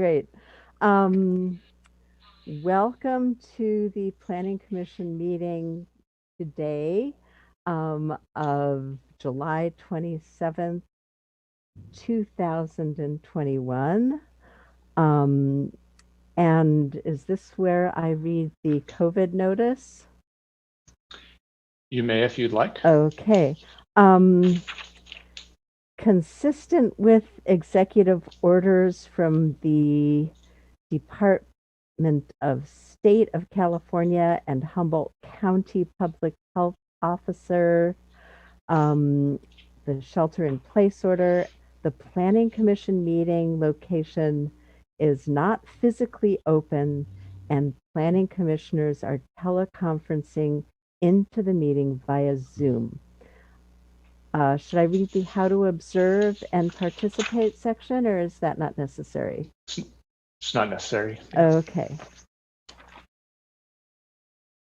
Great. Um, Welcome to the Planning Commission meeting today of July 27th, 2021. Um, and is this where I read the COVID notice? You may if you'd like. Okay. Consistent with executive orders from the Department of State of California and Humboldt County Public Health Officer, the shelter in place order, the Planning Commission meeting location is not physically open, and planning commissioners are teleconferencing into the meeting via Zoom. Should I read the how to observe and participate section, or is that not necessary? It's not necessary. Yeah. Okay.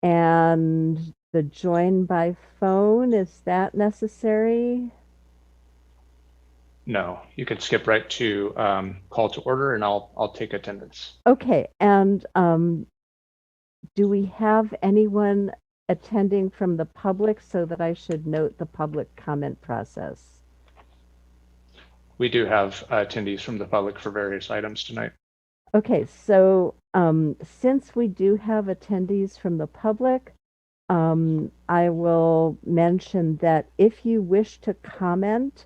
And the join by phone, is that necessary? No, you can skip right to call to order, and I'll take attendance. Okay, and do we have anyone attending from the public so that I should note the public comment process? We do have attendees from the public for various items tonight. Okay, so since we do have attendees from the public, I will mention that if you wish to comment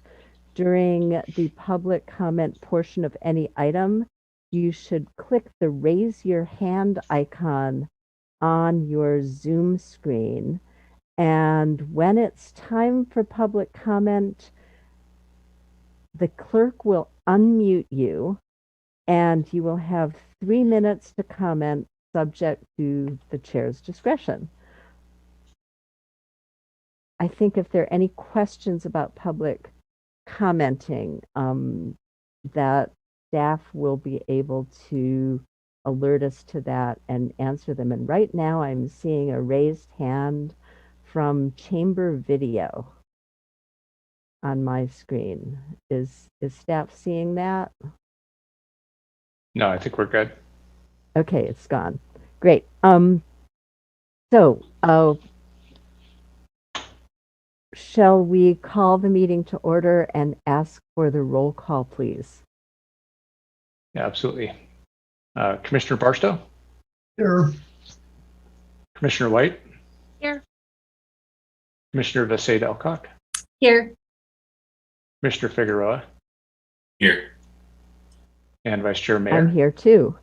during the public comment portion of any item, you should click the raise your hand icon on your Zoom screen. And when it's time for public comment, the clerk will unmute you and you will have 3 minutes to comment, subject to the chair's discretion. I think if there are any questions about public commenting, that staff will be able to alert us to that and answer them. And right now I'm seeing a raised hand from Chamber Video on my screen. Is staff seeing that? No, I think we're good. Okay, it's gone. Great. So shall we call the meeting to order and ask for the roll call, please? Yeah, absolutely. Commissioner Barstow? Here. Commissioner White? Here. Commissioner Vassade-Elcock? Here. Commissioner Figueroa? Here. And Vice Chair Mayer? I'm here too.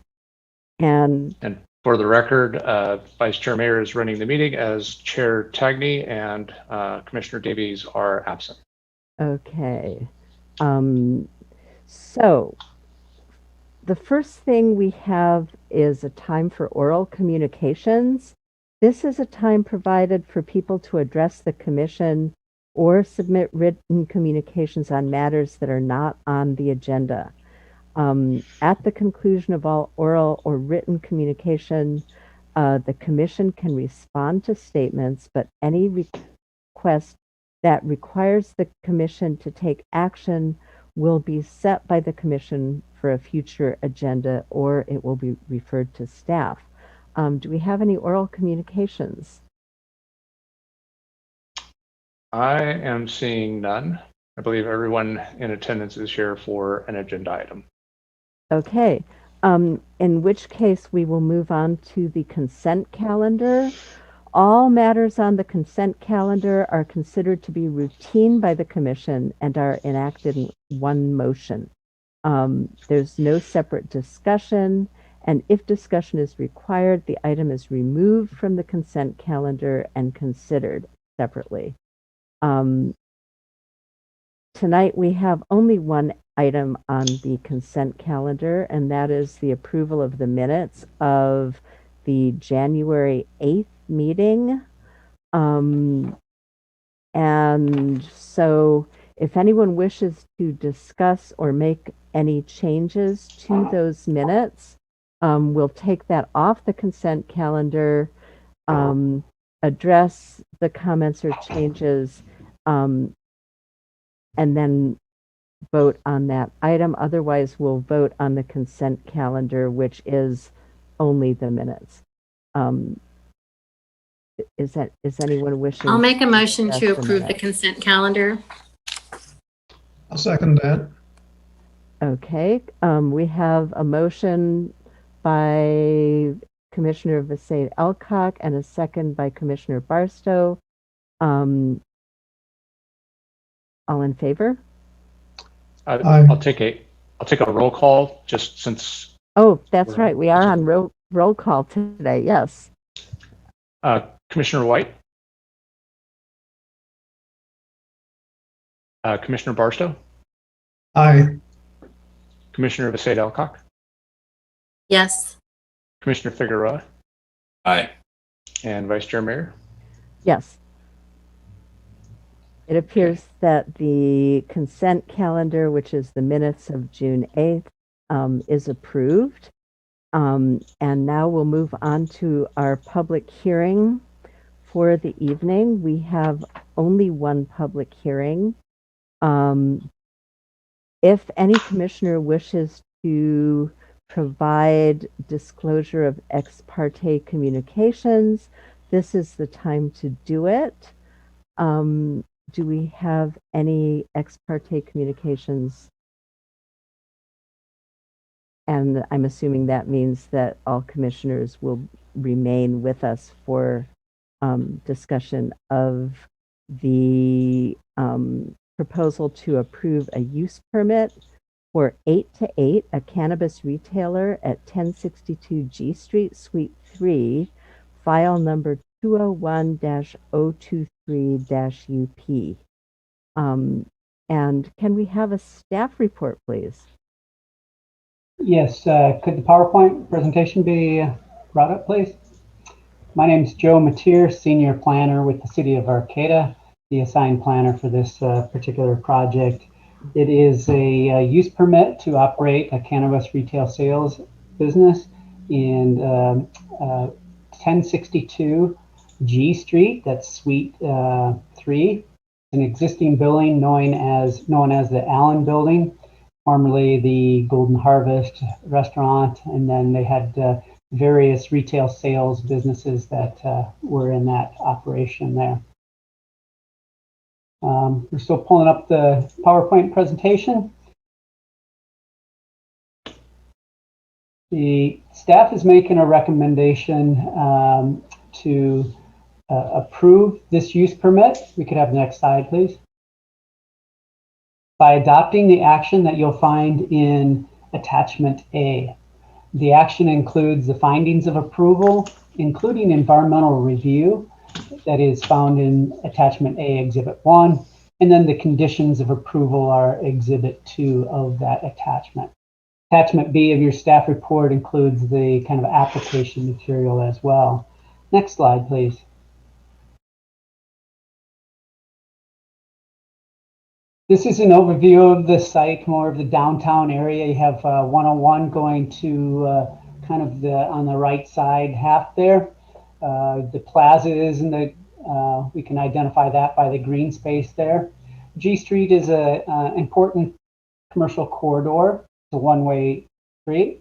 And for the record, Vice Chair Mayer is running the meeting as Chair Tagney, and Commissioner Davies are absent. Okay. So the first thing we have is a time for oral communications. This is a time provided for people to address the commission or submit written communications on matters that are not on the agenda. At the conclusion of all oral or written communication, the commission can respond to statements, but any request that requires the commission to take action will be set by the commission for a future agenda, or it will be referred to staff. Do we have any oral communications? I am seeing none. I believe everyone in attendance is here for an agenda item. Okay, in which case we will move on to the consent calendar. All matters on the consent calendar are considered to be routine by the commission and are enacted in one motion. There's no separate discussion, and if discussion is required, the item is removed from the consent calendar and considered separately. Tonight we have only one item on the consent calendar, and that is the approval of the minutes of the January 8th meeting. And so if anyone wishes to discuss or make any changes to those minutes, we'll take that off the consent calendar, address the comments or changes, and then vote on that item. Otherwise, we'll vote on the consent calendar, which is only the minutes. Is anyone wishing? I'll make a motion discuss to the approve the minutes? consent calendar. I'll second that. Okay, we have a motion by Commissioner Vasade Elcock and a second by Commissioner Barstow. All in favor? Aye. I'll take a roll call just since Oh, that's We're- right. We are on roll call today. Yes. Commissioner White, Commissioner Barstow, Aye. Commissioner Vasade Elcock, Yes. Commissioner Figueroa, Aye. and Vice Chair Mayor. Yes. It appears that the consent calendar, which is the minutes of June 8th, is approved. And now we'll move on to our public hearing for the evening. We have only one public hearing. If any commissioner wishes to provide disclosure of ex parte communications, this is the time to do it. Do we have any ex parte communications? And I'm assuming that means that all commissioners will remain with us for discussion of the proposal to approve a use permit for 8 to 8, a cannabis retailer at 1062 G Street, Suite 3, file number 201-023-UP. And can we have a staff report, please? Yes, could the PowerPoint presentation be brought up, please? My name is Joe Mateer, Senior Planner with the City of Arcata, the assigned planner for this particular project. It is a use permit to operate a cannabis retail sales business in 1062 G Street, that's Suite 3, an existing building known as the Allen Building, formerly the Golden Harvest restaurant, and then they had various retail sales businesses that were in that operation there. We're still pulling up the PowerPoint presentation. The staff is making a recommendation to approve this use permit. We could have the next slide, please. By adopting the action that you'll find in Attachment A. The action includes the findings of approval, including environmental review that is found in Attachment A, Exhibit 1, and then the conditions of approval are Exhibit 2 of that attachment. Attachment B of your staff report includes the kind of application material as well. Next slide, please. This is an overview of the site, more of the downtown area. You have 101 going to kind of on the right side half there. The plaza is in the, we can identify that by the green space there. G Street is an important commercial corridor. It's a one-way street.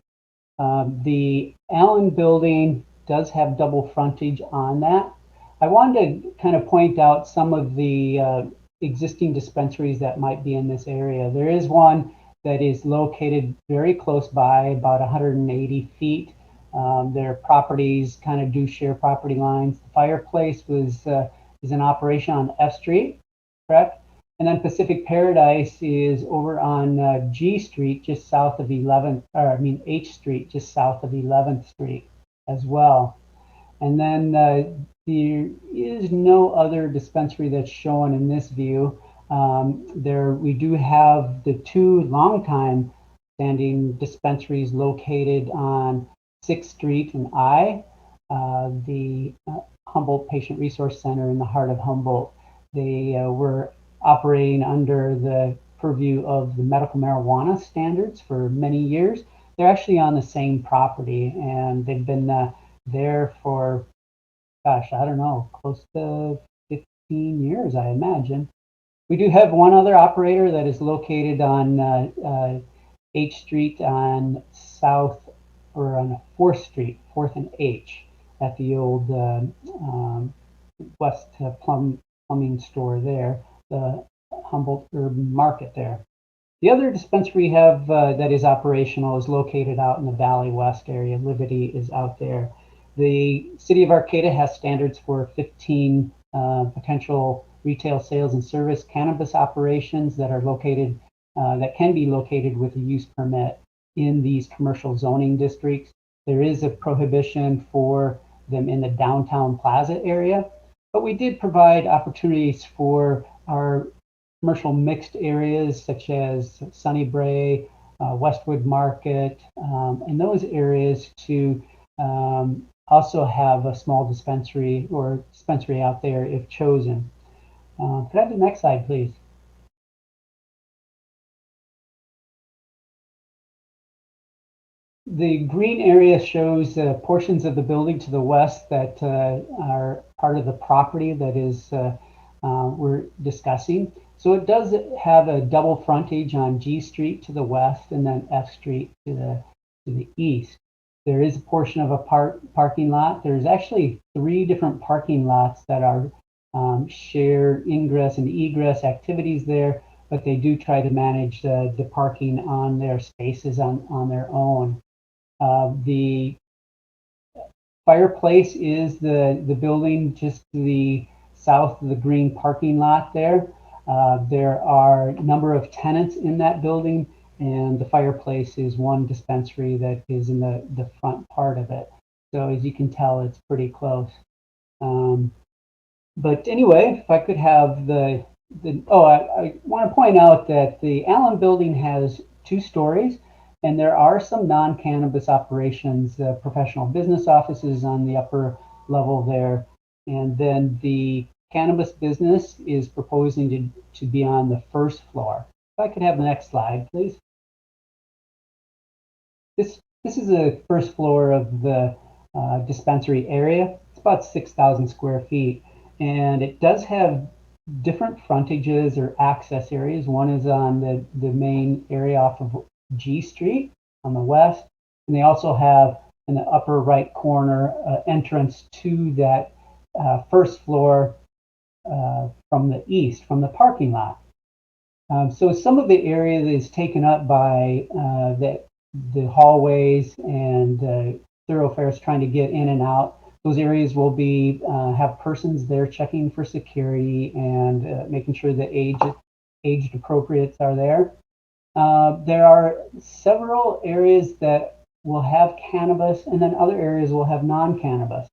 The Allen Building does have double frontage on that. I wanted to kind of point out some of the existing dispensaries that might be in this area. There is one that is located very close by, about 180 feet. Their properties kind of do share property lines. The Fireplace is in operation on F Street, correct? And then Pacific Paradise is over on G Street, just south of 11th, or I mean H Street, just south of 11th Street as well. And then there is no other dispensary that's shown in this view. We do have the two longtime standing dispensaries located on 6th Street and I, the Humboldt Patient Resource Center in the heart of Humboldt. They were operating under the purview of the medical marijuana standards for many years. They're actually on the same property, and they've been there for, gosh, I don't know, close to 15 years, I imagine. We do have one other operator that is located on H Street on South, or on 4th Street, 4th and H, at the old West Plumbing store there, the Humboldt Urban Market there. The other dispensary we have that is operational is located out in the Valley West area. Liberty is out there. The city of Arcata has standards for 15 potential retail sales and service cannabis operations that are located, that can be located with a use permit in these commercial zoning districts. There is a prohibition for them in the downtown plaza area, but we did provide opportunities for our commercial mixed areas such as Sunnybray, Westwood Market, and those areas to also have a small dispensary or dispensary out there if chosen. Could I have the next slide, please? The green area shows portions of the building to the west that are part of the property that is we're discussing. So it does have a double frontage on G Street to the west and then F Street to the east. There is a portion of a parking lot. There's actually 3 different parking lots that are shared ingress and egress activities there, but they do try to manage the parking on their spaces on their own. The fireplace is the building just to the south of the green parking lot there. There are a number of tenants in that building, and the fireplace is one dispensary that is in the front part of it. So as you can tell, it's pretty close. But anyway, if I could have I want to point out that the Allen building has 2 stories, and there are some non-cannabis operations, professional business offices on the upper level there. And then the cannabis business is proposing to be on the 1st floor. If I could have the next slide, please. This is the 1st floor of the dispensary area. It's about 6,000 square feet, and it does have different frontages or access areas. One is on the main area off of G Street on the west, and they also have in the upper right corner entrance to that 1st floor from the east, from the parking lot. So some of the area is taken up by the hallways and thoroughfares trying to get in and out. Those areas will be have persons there checking for security and making sure the aged appropriates are there. There are several areas that will have cannabis, and then other areas will have non-cannabis.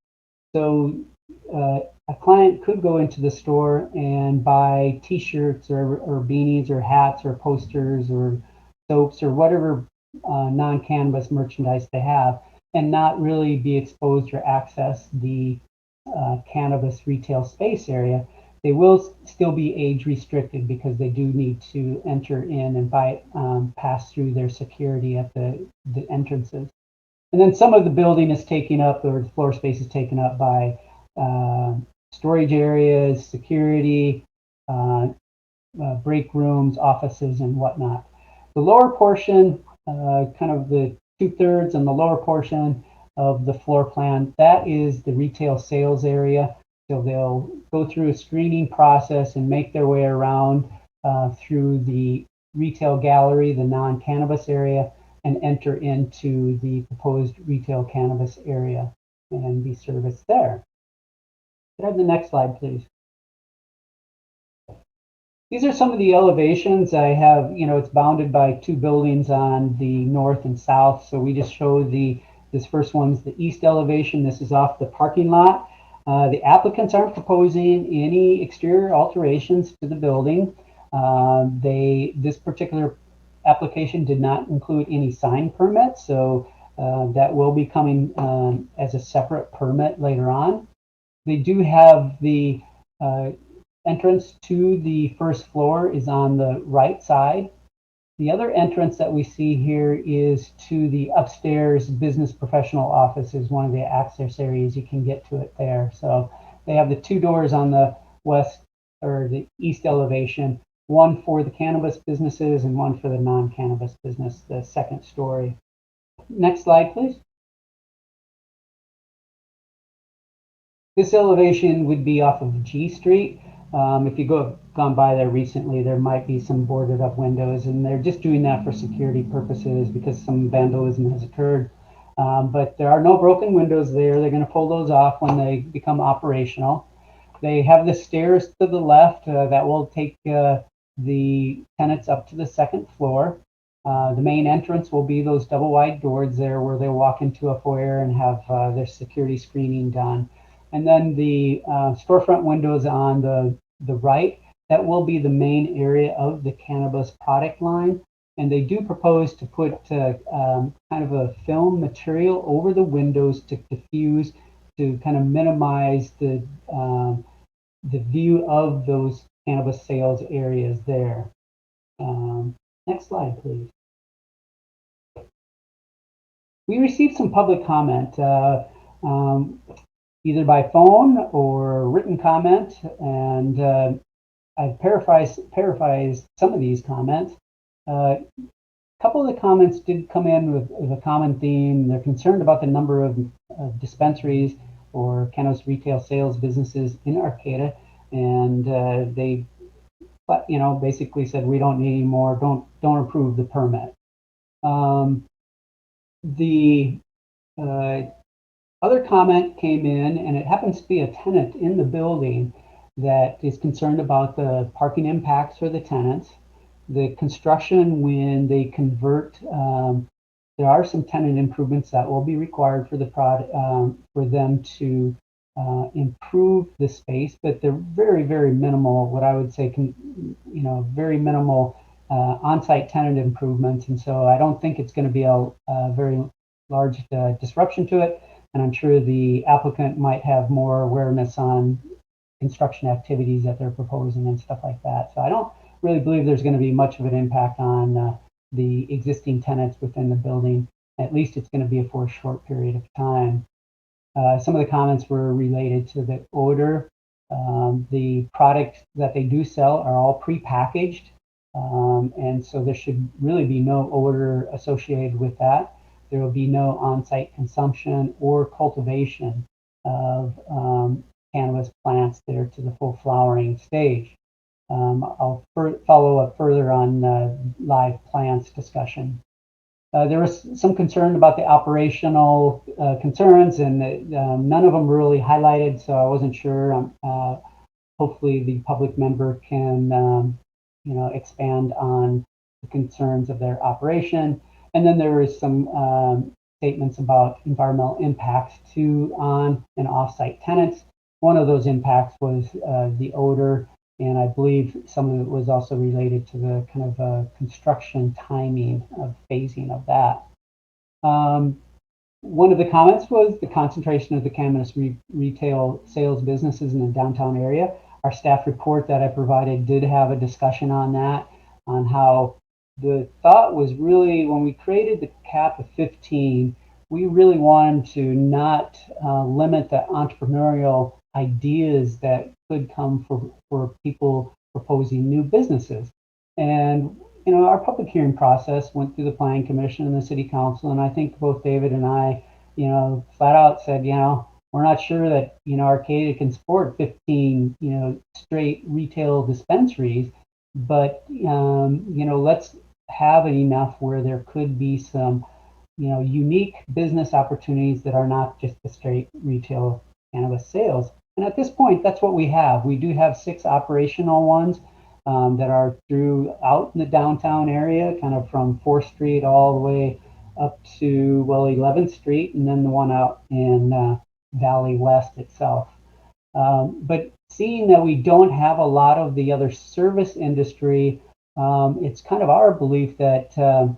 So a client could go into the store and buy t-shirts or beanies or hats or posters or soaps or whatever non-cannabis merchandise they have, and not really be exposed or access the cannabis retail space area. They will still be age restricted because they do need to enter in and pass through their security at the entrances. And then some of the building is taken up, or the floor space is taken up by storage areas, security, break rooms, offices, and whatnot. The lower portion, kind of the 2/3 and the lower portion of the floor plan, that is the retail sales area. So they'll go through a screening process and make their way around through the retail gallery, the non-cannabis area, and enter into the proposed retail cannabis area and be serviced there. Could I have the next slide, please? These are some of the elevations. I have, it's bounded by 2 buildings on the north and south. So we just show this first one's the east elevation. This is off the parking lot. The applicants aren't proposing any exterior alterations to the building. This particular application did not include any sign permits, so that will be coming as a separate permit later on. They do have the entrance to the 1st floor is on the right side. The other entrance that we see here is to the upstairs business professional offices, one of the access areas. You can get to it there. So they have the 2 doors on the west or the east elevation. one for the cannabis businesses and one for the non-cannabis business, the second story. Next slide, please. This elevation would be off of G Street. If you gone by there recently, there might be some boarded up windows, and they're just doing that for security purposes because some vandalism has occurred. But there are no broken windows there. They're going to pull those off when they become operational. They have the stairs to the left that will take the tenants up to the second floor. The main entrance will be those double wide doors there where they walk into a foyer and have their security screening done. And then the storefront windows on the right, that will be the main area of the cannabis product line. And they do propose to put kind of a film material over the windows to diffuse, to kind of minimize the view of those cannabis sales areas there. Next slide, please. We received some public comment, either by phone or written comment, and I've paraphrased some of these comments. A couple of the comments did come in with a common theme. They're concerned about the number of dispensaries or cannabis retail sales businesses in Arcata, and they, basically said we don't need any more. Don't approve the permit. The other comment came in, and it happens to be a tenant in the building that is concerned about the parking impacts for the tenants. The construction, when they convert, there are some tenant improvements that will be required for the for them to improve the space, but they're very, very minimal. What I would say, very minimal on-site tenant improvements, and so I don't think it's going to be a very large disruption to it. And I'm sure the applicant might have more awareness on construction activities that they're proposing and stuff like that. So I don't really believe there's going to be much of an impact on the existing tenants within the building. At least it's going to be for a short period of time. Some of the comments were related to the odor. The products that they do sell are all pre-packaged, and so there should really be no odor associated with that. There will be no on-site consumption or cultivation of cannabis plants there to the full flowering stage. I'll follow up further on live plants discussion. There was some concern about the operational concerns, and none of them were really highlighted, so I wasn't sure. Hopefully the public member can expand on the concerns of their operation. And then there was some statements about environmental impacts to on and off-site tenants. One of those impacts was the odor, and I believe some of it was also related to the kind of construction timing of phasing of that. One of the comments was the concentration of the cannabis retail sales businesses in the downtown area. Our staff report that I provided did have a discussion on that, on how the thought was really, when we created the cap of 15, we really wanted to not limit the entrepreneurial ideas that could come for people proposing new businesses. And our public hearing process went through the Planning Commission and the City Council, and I think both David and I, flat out said, we're not sure that Arcata can support 15 straight retail dispensaries, but let's have it enough where there could be some unique business opportunities that are not just the straight retail cannabis sales. And at this point, that's what we have. We do have 6 operational ones that are throughout in the downtown area, kind of from 4th Street all the way up to 11th Street, and then the one out in Valley West itself. But seeing that we don't have a lot of the other service industry, it's kind of our belief that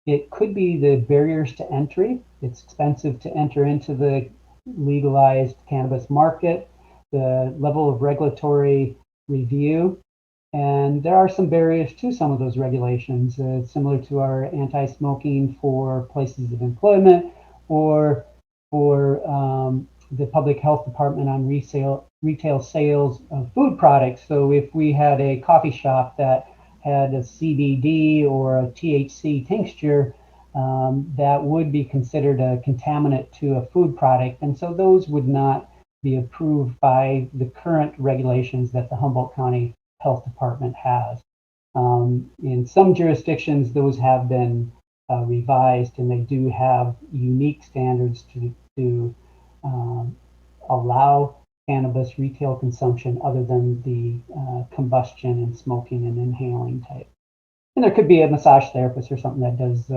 it could be the barriers to entry. It's expensive to enter into the legalized cannabis market, the level of regulatory review, and there are some barriers to some of those regulations, similar to our anti-smoking for places of employment or for the public health department on retail sales of food products. So if we had a coffee shop that had a CBD or a THC tincture, that would be considered a contaminant to a food product. And so those would not be approved by the current regulations that the Humboldt County Health Department has. In some jurisdictions, those have been revised, and they do have unique standards to allow cannabis retail consumption other than the combustion and smoking and inhaling type. And there could be a massage therapist or something that does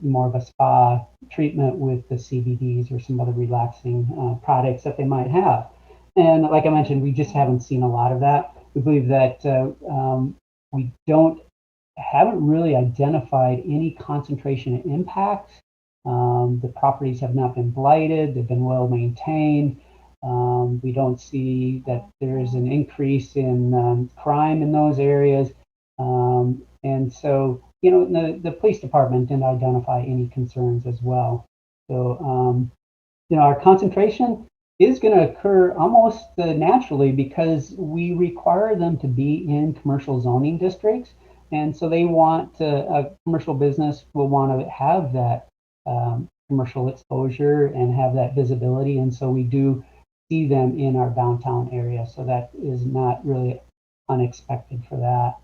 more of a spa treatment with the CBDs or some other relaxing products that they might have. And like I mentioned, we just haven't seen a lot of that. We believe that we haven't really identified any concentration impacts. The properties have not been blighted. They've been well maintained. We don't see that there is an increase in crime in those areas. And so, you know, the police department didn't identify any concerns as well. So, you know, our concentration is going to occur almost naturally because we require them to be in commercial zoning districts. And so they want a commercial business will want to have that commercial exposure and have that visibility. And so we do see them in our downtown area. So that is not really unexpected for that.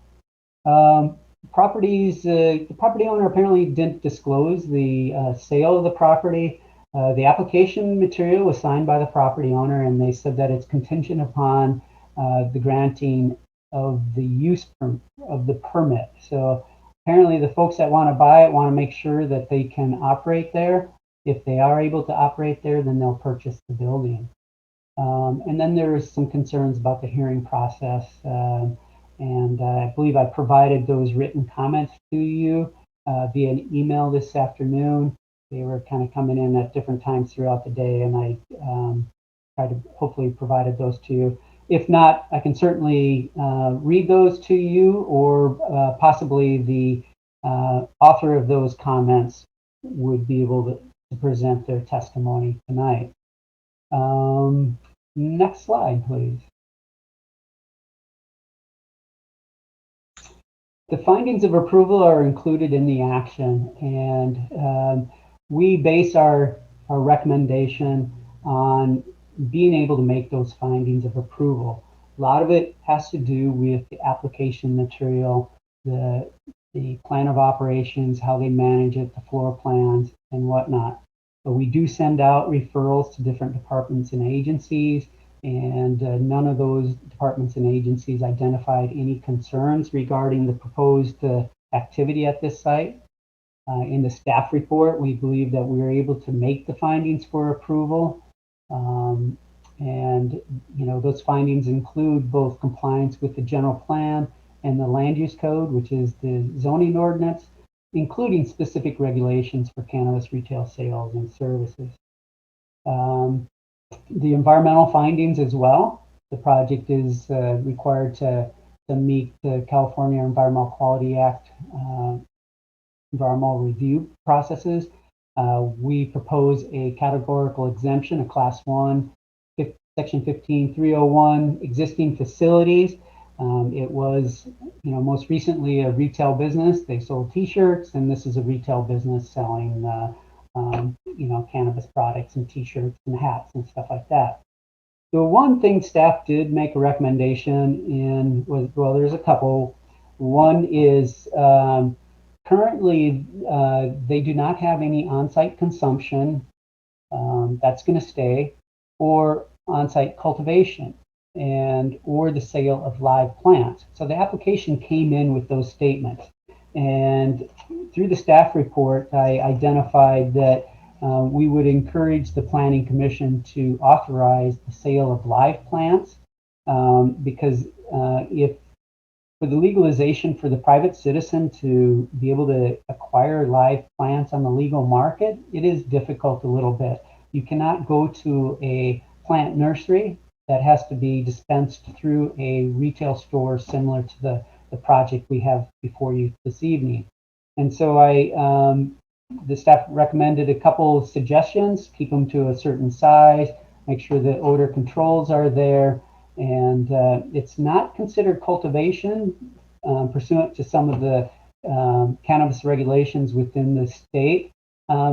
The property owner apparently didn't disclose the sale of the property. The application material was signed by the property owner, and they said that it's contingent upon the granting of the use of the permit. So apparently the folks that want to buy it want to make sure that they can operate there. If they are able to operate there, then they'll purchase the building. And then there is some concerns about the hearing process. And I believe I provided those written comments to you via an email this afternoon. They were kind of coming in at different times throughout the day, and I tried to hopefully provided those to you. If not, I can certainly read those to you, or possibly the author of those comments would be able to present their testimony tonight. Next slide, please. The findings of approval are included in the action, and we base our recommendation on being able to make those findings of approval. A lot of it has to do with the application material, the plan of operations, how they manage it, the floor plans, and whatnot. But we do send out referrals to different departments and agencies, and none of those departments and agencies identified any concerns regarding the proposed activity at this site. In the staff report, we believe that we were able to make the findings for approval. And you know, those findings include both compliance with the general plan and the land use code, which is the zoning ordinance, including specific regulations for cannabis retail sales and services. The environmental findings as well. The project is required to meet the California Environmental Quality Act environmental review processes. We propose a categorical exemption, a class 1, section 15301, existing facilities. It was, you know, most recently a retail business. They sold t-shirts, and this is a retail business selling you know, cannabis products and t-shirts and hats and stuff like that. The one thing staff did make a recommendation in was, well, there's a couple. One is currently they do not have any on-site consumption. That's going to stay, or on-site cultivation or the sale of live plants. So the application came in with those statements. And through the staff report, I identified that we would encourage the Planning Commission to authorize the sale of live plants because if for the legalization for the private citizen to be able to acquire live plants on the legal market, it is difficult a little bit. You cannot go to a plant nursery. That has to be dispensed through a retail store similar to the project we have before you this evening. And so I the staff recommended a couple of suggestions, keep them to a certain size, make sure that odor controls are there, and it's not considered cultivation pursuant to some of the cannabis regulations within the state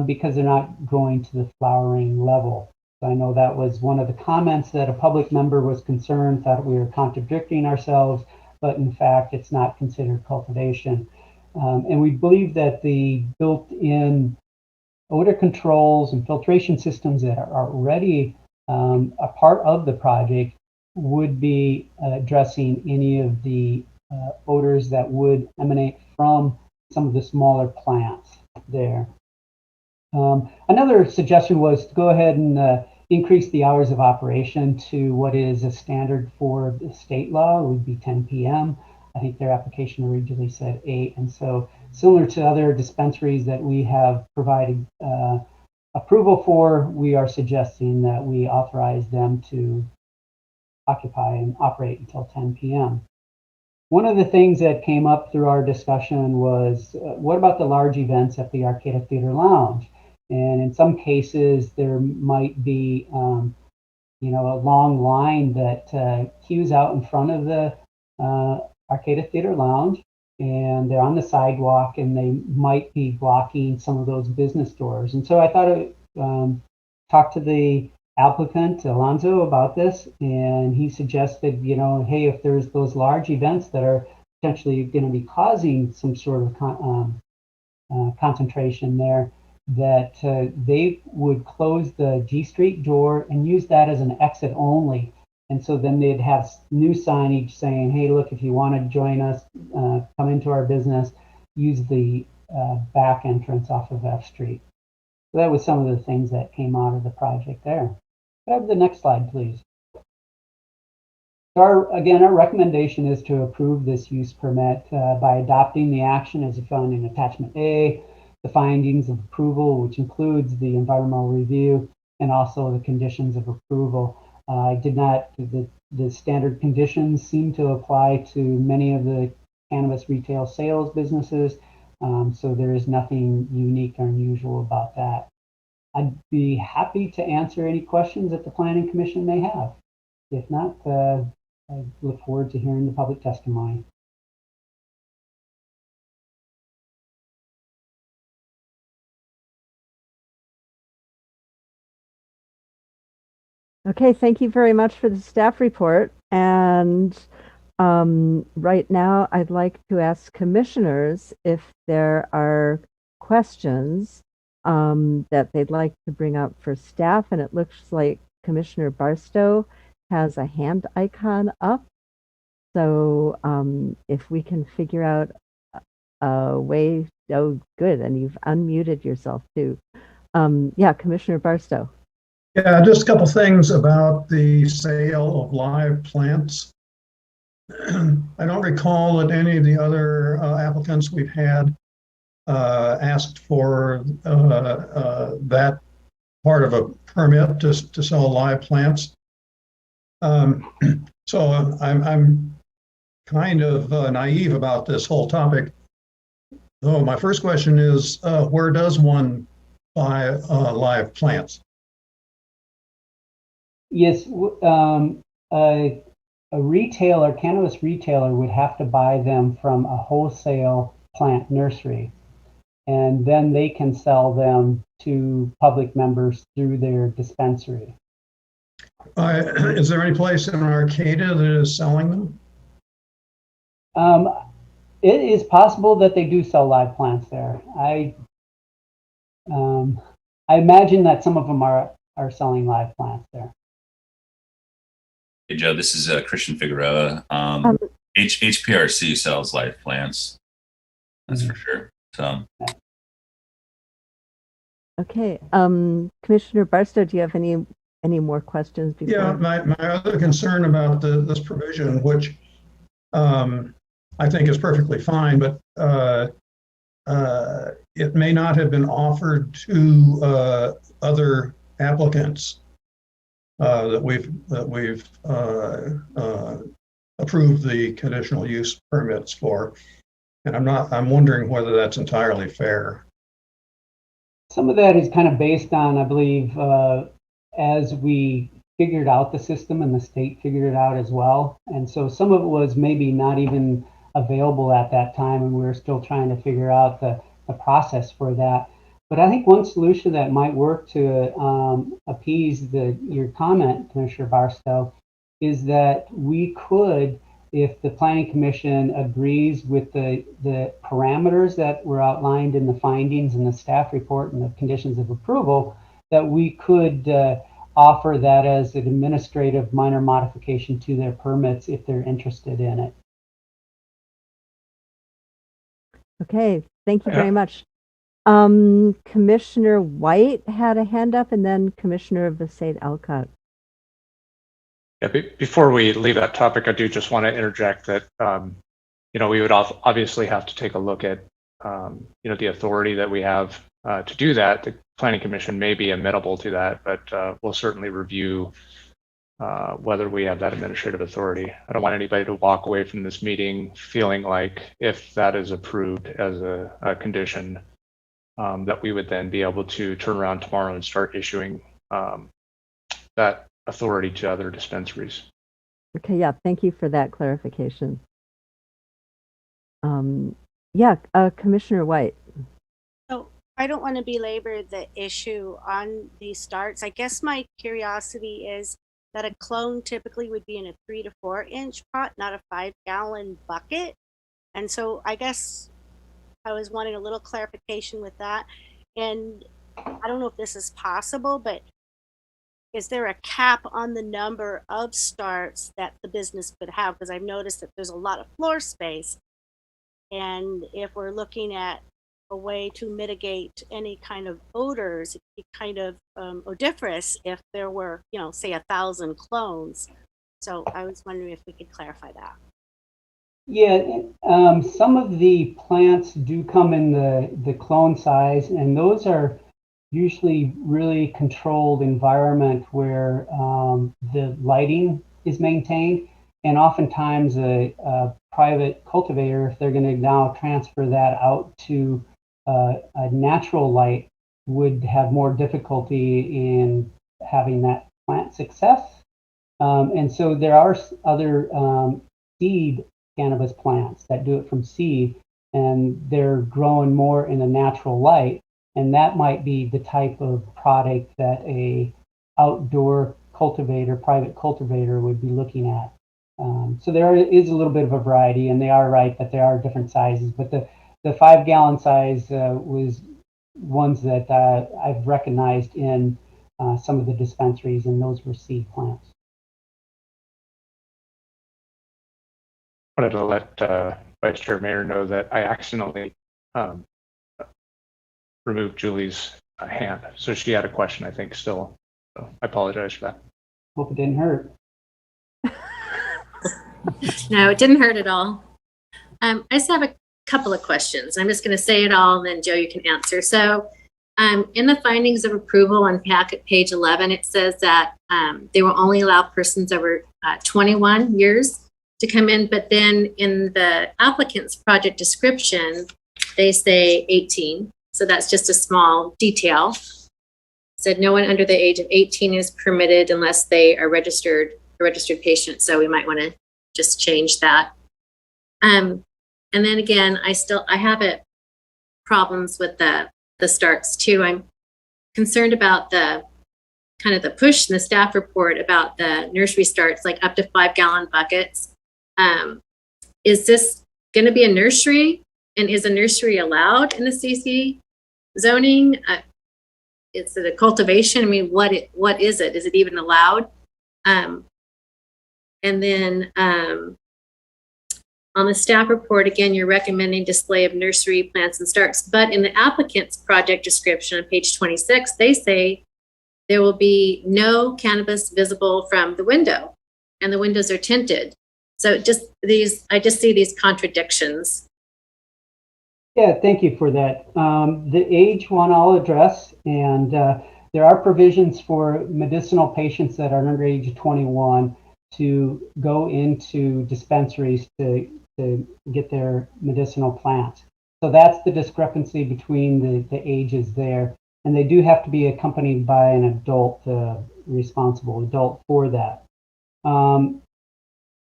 because they're not growing to the flowering level. So I know that was one of the comments that a public member was concerned, thought we were contradicting ourselves, but in fact, it's not considered cultivation. And we believe that the built-in odor controls and filtration systems that are already a part of the project would be addressing any of the odors that would emanate from some of the smaller plants there. Another suggestion was to go ahead and increase the hours of operation to what is a standard for the state law. It would be 10 p.m. I think their application originally said 8. And so similar to other dispensaries that we have provided approval for, we are suggesting that we authorize them to occupy and operate until 10 p.m. One of the things that came up through our discussion was, what about the large events at the Arcata Theater Lounge? And in some cases, there might be, a long line that queues out in front of the Arcata Theater Lounge, and they're on the sidewalk, and they might be blocking some of those business doors. And so I thought I'd talk to the applicant, Alonzo, about this, and he suggested, hey, if there's those large events that are potentially going to be causing some sort of concentration there, that they would close the G Street door and use that as an exit only. And so then they'd have new signage saying, hey, look, if you want to join us, come into our business, use the back entrance off of F Street. So that was some of the things that came out of the project there. Could I have the next slide, please? So our recommendation is to approve this use permit by adopting the action as found in Attachment A, the findings of approval, which includes the environmental review and also the conditions of approval. The standard conditions seem to apply to many of the cannabis retail sales businesses, so there is nothing unique or unusual about that. I'd be happy to answer any questions that the Planning Commission may have. If not, I look forward to hearing the public testimony. Okay, thank you very much for the staff report. And right now, I'd like to ask commissioners if there are questions that they'd like to bring up for staff. And it looks like Commissioner Barstow has a hand icon up. So if we can figure out a way, oh, good, and you've unmuted yourself too. Yeah, Commissioner Barstow. Yeah, just a couple things about the sale of live plants. I don't recall that any of the other applicants we've had asked for that part of a permit to sell live plants. So I'm kind of naive about this whole topic. So my first question is, where does one buy live plants? Yes, a retailer, cannabis retailer, would have to buy them from a wholesale plant nursery, and then they can sell them to public members through their dispensary. Is there any place in Arcata that is selling them? It is possible that they do sell live plants there. I imagine that some of them are selling live plants there. Hey, Joe, this is Christian Figueroa. HPRC sells live plants. That's for sure. So. Okay. Commissioner Barstow, do you have any more questions before? Yeah, my other concern about this provision, which I think is perfectly fine, but it may not have been offered to other applicants that we've approved the conditional use permits for, and I'm wondering whether that's entirely fair. Some of that is kind of based on, I believe, as we figured out the system and the state figured it out as well. And so some of it was maybe not even available at that time, and we were still trying to figure out the process for that. But I think one solution that might work to appease your comment, Commissioner Barstow, is that we could, if the Planning Commission agrees with the parameters that were outlined in the findings in the staff report and the conditions of approval, that we could offer that as an administrative minor modification to their permits if they're interested in it. Okay, thank you very much. Commissioner White had a hand up, and then Commissioner of the State Alcott. Yeah, before we leave that topic, I do just want to interject that, we would obviously have to take a look at, the authority that we have to do that. The Planning Commission may be amenable to that, but we'll certainly review whether we have that administrative authority. I don't want anybody to walk away from this meeting feeling like if that is approved as a condition, that we would then be able to turn around tomorrow and start issuing that authority to other dispensaries. Okay, yeah, thank you for that clarification. Commissioner White. So I don't want to belabor the issue on these starts. I guess my curiosity is that a clone typically would be in a 3 to 4 inch pot, not a 5-gallon bucket. And so I guess I was wanting a little clarification with that. And I don't know if this is possible, but is there a cap on the number of starts that the business could have? Because I've noticed that there's a lot of floor space. And if we're looking at a way to mitigate any kind of odors, it'd be kind of odoriferous if there were, say 1,000 clones. So I was wondering if we could clarify that. Yeah, some of the plants do come in the clone size, and those are usually really controlled environment where the lighting is maintained, and oftentimes a private cultivator, if they're going to now transfer that out to a natural light, would have more difficulty in having that plant success. And so there are other seed cannabis plants that do it from seed, and they're growing more in a natural light. And that might be the type of product that a outdoor cultivator, private cultivator, would be looking at. So there is a little bit of a variety, and they are right that there are different sizes. But the 5-gallon size was ones that I've recognized in some of the dispensaries, and those were seed plants. I wanted to let Vice Chair Mayer know that I accidentally removed Julie's hand. So she had a question, I think, still. So I apologize for that. Hope it didn't hurt. No, it didn't hurt at all. I just have a couple of questions. I'm just going to say it all, and then Joe, you can answer. So in the findings of approval on packet page 11, it says that they will only allow persons over 21 years to come in, but then in the applicant's project description, they say 18. So that's just a small detail. It said no one under the age of 18 is permitted unless they are a registered patient. So we might want to just change that. And then again, I have problems with the starts too. I'm concerned about the kind of the push in the staff report about the nursery starts, like up to 5-gallon buckets. Is this going to be a nursery, and is a nursery allowed in the CC zoning? Is it a cultivation? I mean, what is it? Is it even allowed? And then on the staff report, again, you're recommending display of nursery plants and starts, but in the applicant's project description on page 26, they say there will be no cannabis visible from the window, and the windows are tinted. So I just see these contradictions. Yeah, thank you for that. The age one I'll address, and there are provisions for medicinal patients that are under age of 21 to go into dispensaries to get their medicinal plants. So that's the discrepancy between the ages there. and they do have to be accompanied by an adult, responsible adult for that.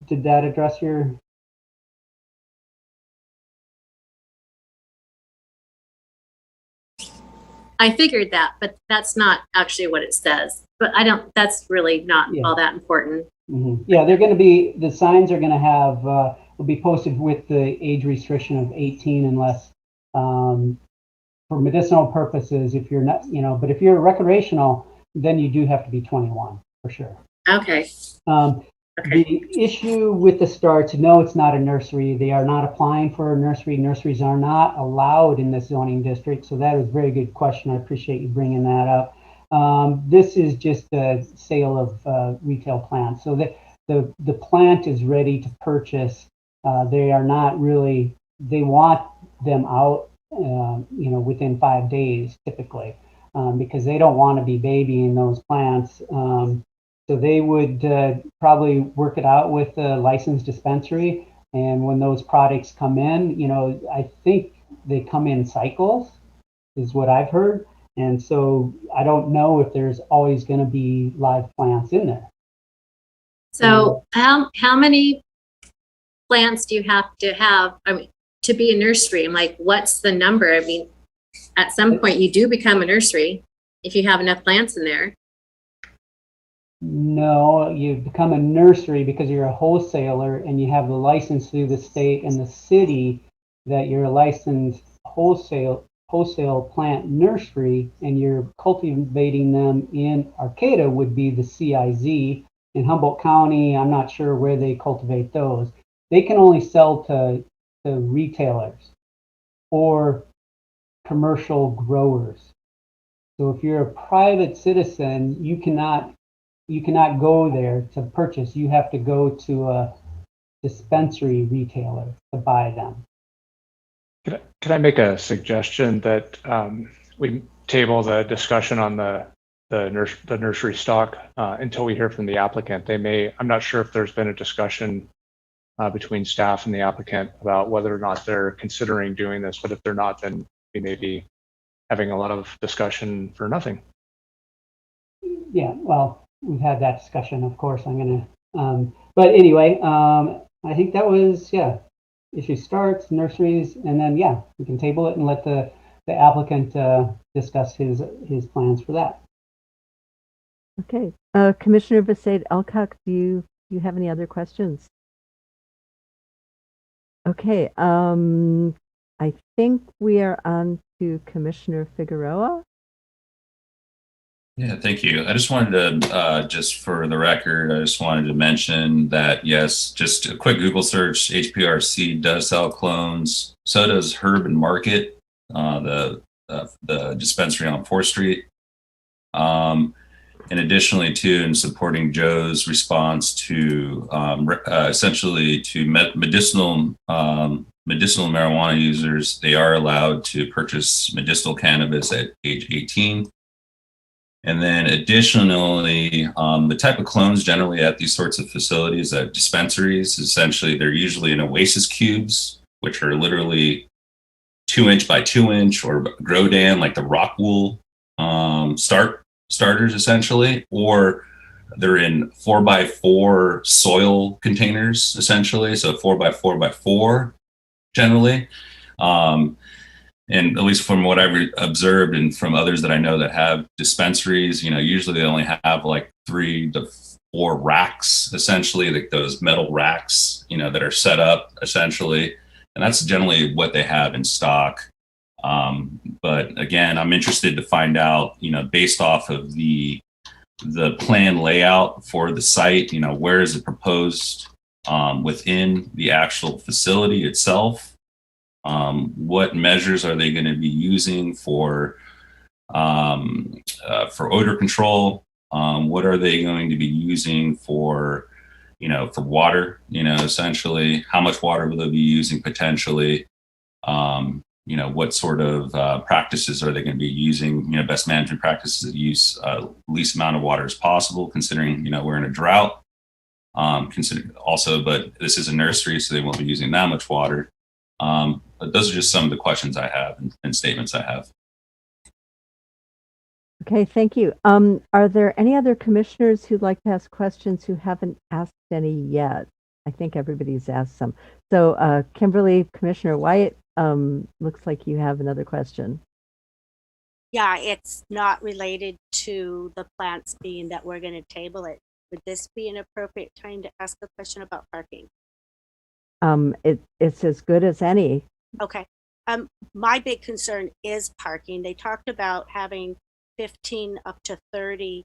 Did that address your? I figured that, but that's not actually what it says. But that's really not all that important. Mm-hmm. Yeah, they're going to be, the signs are going to have, will be posted with the age restriction of 18 unless, for medicinal purposes, if you're not, but if you're recreational, then you do have to be 21 for sure. Okay. The issue with the starts, no, it's not a nursery. They are not applying for a nursery. Nurseries are not allowed in this zoning district. So that is a very good question. I appreciate you bringing that up. This is just a sale of retail plants. So the plant is ready to purchase. They are not really, they want them out, within 5 days typically, because they don't want to be babying those plants. So they would probably work it out with the licensed dispensary. And when those products come in, I think they come in cycles, is what I've heard. And so I don't know if there's always going to be live plants in there. So how many plants do you have to have, to be a nursery? I'm like, what's the number? I mean, at some point you do become a nursery if you have enough plants in there. No, you become a nursery because you're a wholesaler and you have the license through the state and the city that you're a licensed wholesale plant nursery, and you're cultivating them in Arcata would be the CIZ. In Humboldt County, I'm not sure where they cultivate those. They can only sell to retailers or commercial growers. So if you're a private citizen, you cannot go there to purchase. You have to go to a dispensary retailer to buy them. Could I make a suggestion that we table the discussion on the nursery stock until we hear from the applicant? I'm not sure if there's been a discussion between staff and the applicant about whether or not they're considering doing this, but if they're not, then we may be having a lot of discussion for nothing. Yeah, well, we've had that discussion, of course. But anyway, I think that was, issue starts, nurseries, and then, we can table it and let the applicant discuss his plans for that. Okay. Commissioner Besaid-Elcock, do you have any other questions? Okay. I think we are on to Commissioner Figueroa. Yeah, thank you. I just wanted to, just for the record, I just wanted to mention that, yes, just a quick Google search, HPRC does sell clones. So does Herb and Market, the dispensary on 4th Street. And additionally, too, in supporting Joe's response to essentially to medicinal marijuana users, they are allowed to purchase medicinal cannabis at age 18. And then additionally, the type of clones generally at these sorts of facilities, at dispensaries, essentially, they're usually in Oasis cubes, which are literally 2-inch by 2-inch, or Grodan, like the rock wool starters, essentially, or they're in 4x4 soil containers, essentially. So 4x4x4 generally. And at least from what I've observed and from others that I know that have dispensaries, usually they only have like 3 to 4 racks, essentially, like those metal racks, that are set up essentially. And that's generally what they have in stock. But again, I'm interested to find out, based off of the plan layout for the site, where is it proposed within the actual facility itself? What measures are they going to be using for odor control? What are they going to be using for water? Essentially, how much water will they be using potentially? What sort of practices are they going to be using? Best management practices that use least amount of water as possible, considering we're in a drought. But this is a nursery, so they won't be using that much water. But those are just some of the questions I have and statements I have. Okay, thank you. Are there any other commissioners who'd like to ask questions who haven't asked any yet? I think everybody's asked some. So, Kimberly, Commissioner Wyatt, looks like you have another question. Yeah, it's not related to the plants being that we're going to table it. Would this be an appropriate time to ask a question about parking? It's as good as any. Okay. My big concern is parking. They talked about having 15 up to 30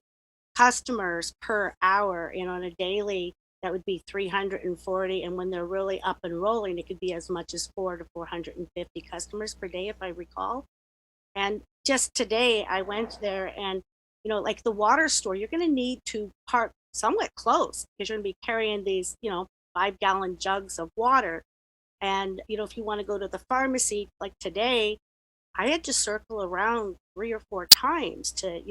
customers per hour, and on a daily, that would be 340. And when they're really up and rolling, it could be as much as 400 to 450 customers per day, if I recall. And just today, I went there and, like the water store, you're going to need to park somewhat close because you're going to be carrying these, 5-gallon jugs of water. And, if you want to go to the pharmacy, like today, I had to circle around 3 or 4 times to,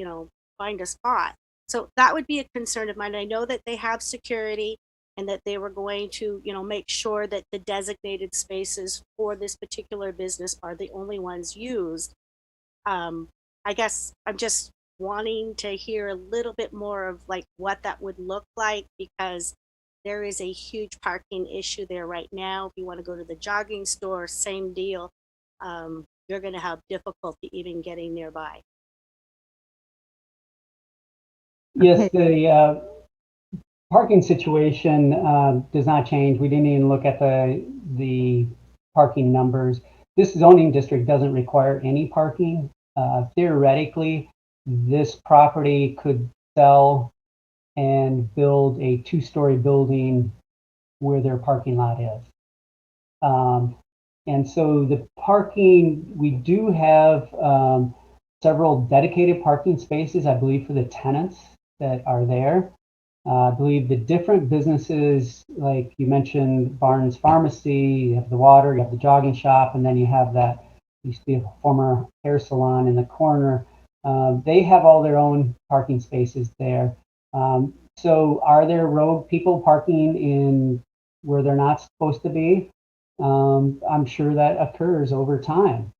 find a spot. So that would be a concern of mine. I know that they have security and that they were going to, make sure that the designated spaces for this particular business are the only ones used. I guess I'm just wanting to hear a little bit more of like what that would look like, because there is a huge parking issue there right now. If you want to go to the jogging store, same deal. You're going to have difficulty even getting nearby. Yes, the parking situation does not change. We didn't even look at the parking numbers. This zoning district doesn't require any parking. Theoretically, this property could sell and build a 2-story building where their parking lot is. And so the parking, we do have several dedicated parking spaces, I believe, for the tenants that are there. I believe the different businesses, like you mentioned, Barnes Pharmacy, you have the water, you have the jogging shop, and then you have that used to be a former hair salon in the corner. They have all their own parking spaces there. So are there rogue people parking in where they're not supposed to be? I'm sure that occurs over time.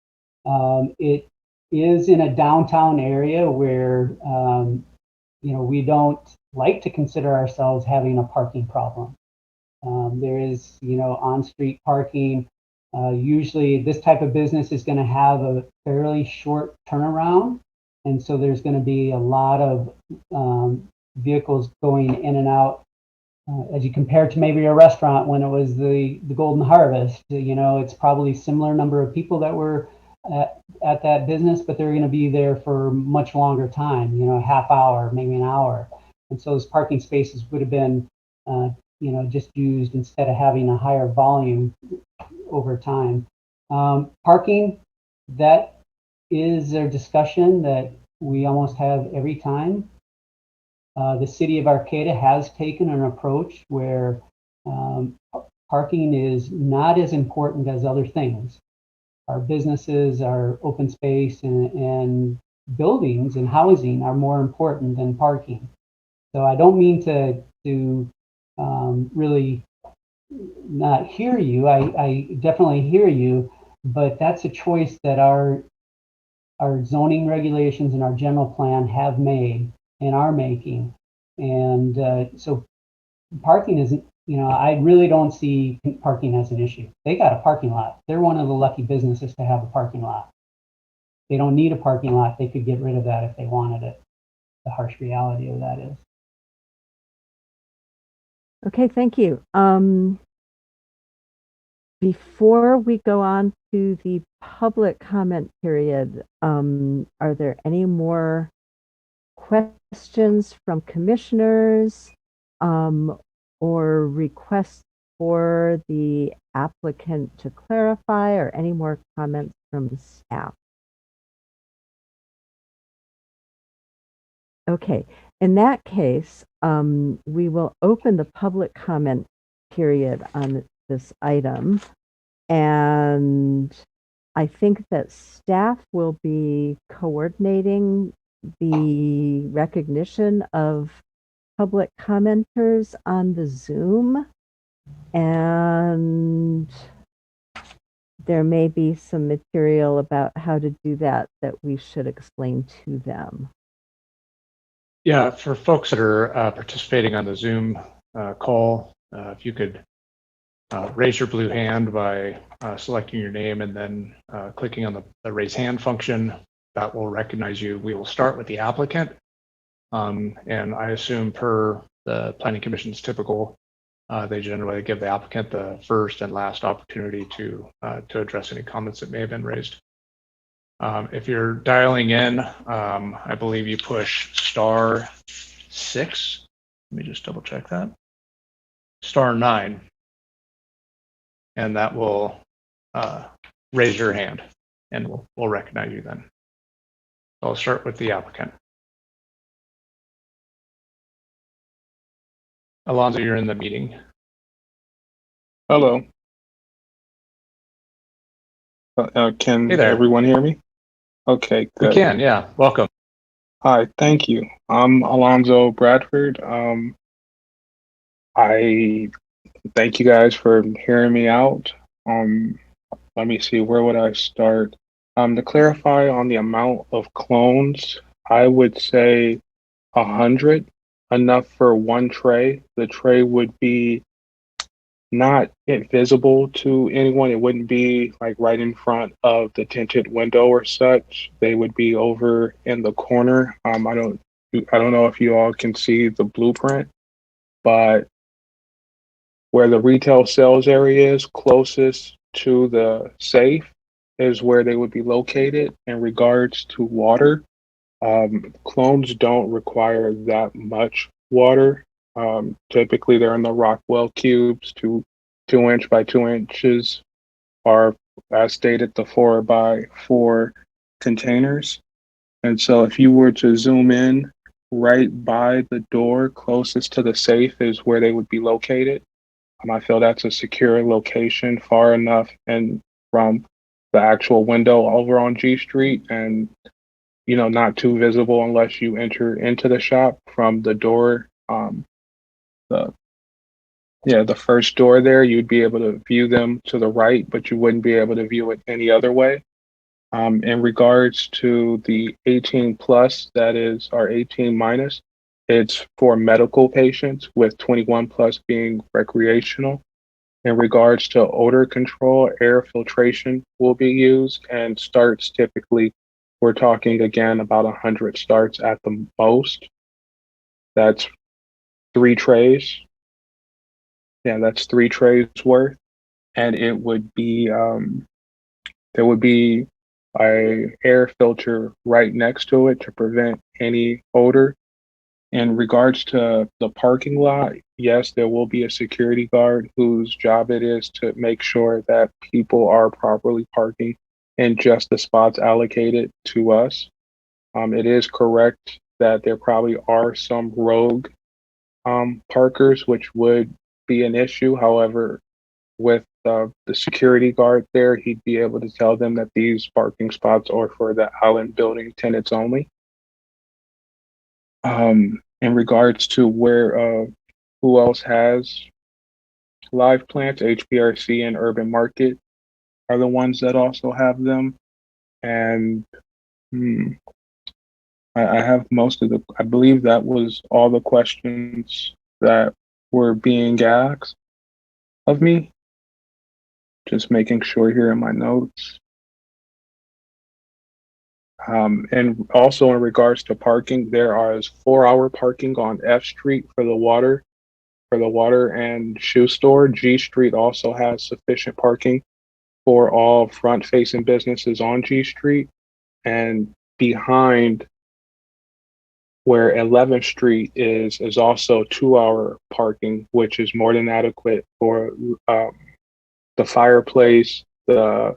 It is in a downtown area where, we don't like to consider ourselves having a parking problem. There is, on-street parking. Usually this type of business is going to have a fairly short turnaround. And so there's going to be a lot of vehicles going in and out. As you compare to maybe a restaurant when it was the Golden Harvest, it's probably similar number of people that were at that business, but they're going to be there for much longer time, a half hour, maybe an hour. And so those parking spaces would have been, just used instead of having a higher volume over time. Parking, that is a discussion that we almost have every time. The city of Arcata has taken an approach where parking is not as important as other things. Our businesses, our open space, and buildings and housing are more important than parking. So I don't mean to really not hear you. I definitely hear you, but that's a choice that our zoning regulations and our general plan have made and are making. And so parking isn't, I really don't see parking as an issue. They got a parking lot. They're one of the lucky businesses to have a parking lot. They don't need a parking lot. They could get rid of that if they wanted it. The harsh reality of that is. Okay, thank you. Before we go on to the public comment period, are there any more questions from commissioners or requests for the applicant to clarify, or any more comments from staff? Okay, in that case, we will open the public comment period on this item, and I think that staff will be coordinating the recognition of public commenters on the Zoom, and there may be some material about how to do that we should explain to them. Yeah, for folks that are participating on the Zoom call, if you could raise your blue hand by selecting your name and then clicking on the raise hand function, that will recognize you. We will start with the applicant. And I assume per the Planning Commission's typical, they generally give the applicant the first and last opportunity to address any comments that may have been raised. If you're dialing in, I believe you push *6. Let me just double check that. *9, and that will raise your hand, and we'll recognize you then. I'll start with the applicant. Alonzo, you're in the meeting. Hello. Can Hey there. everyone hear me? Okay, We good. can, yeah. Welcome. Hi, thank you. I'm Alonzo Bradford. I thank you guys for hearing me out. Let me see, where would I start? To clarify on the amount of clones, I would say 100, enough for one tray. The tray would be not visible to anyone. It wouldn't be like right in front of the tinted window or such. They would be over in the corner. I don't know if you all can see the blueprint, but where the retail sales area is closest to the safe is where they would be located. In regards to water, clones don't require that much water. Typically, they're in the Rockwell cubes, 2-inch by 2 inches, are, as stated, the 4x4 containers. And so, if you were to zoom in, right by the door closest to the safe is where they would be located. I feel that's a secure location, far enough and from the actual window over on G Street, and not too visible unless you enter into the shop from the door. The first door there, you'd be able to view them to the right, but you wouldn't be able to view it any other way. In regards to the 18 plus, that is our 18 minus, it's for medical patients, with 21 plus being recreational. In regards to odor control, air filtration will be used, and starts typically, we're talking again about 100 starts at the most. That's 3 trays. Yeah, that's 3 trays worth. And it would be, there would be a air filter right next to it to prevent any odor. In regards to the parking lot, yes, there will be a security guard whose job it is to make sure that people are properly parking in just the spots allocated to us. It is correct that there probably are some rogue parkers, which would be an issue. However, with the security guard there, he'd be able to tell them that these parking spots are for the Allen building tenants only. In regards to where who else has live plants, HPRC and Urban Market are the ones that also have them. And I have most of I believe that was all the questions that were being asked of me. Just making sure here in my notes. And also in regards to parking, there is 4-hour parking on F Street for the water and shoe store. G Street also has sufficient parking for all front-facing businesses on G Street. And behind where 11th Street is also 2-hour parking, which is more than adequate for the fireplace, the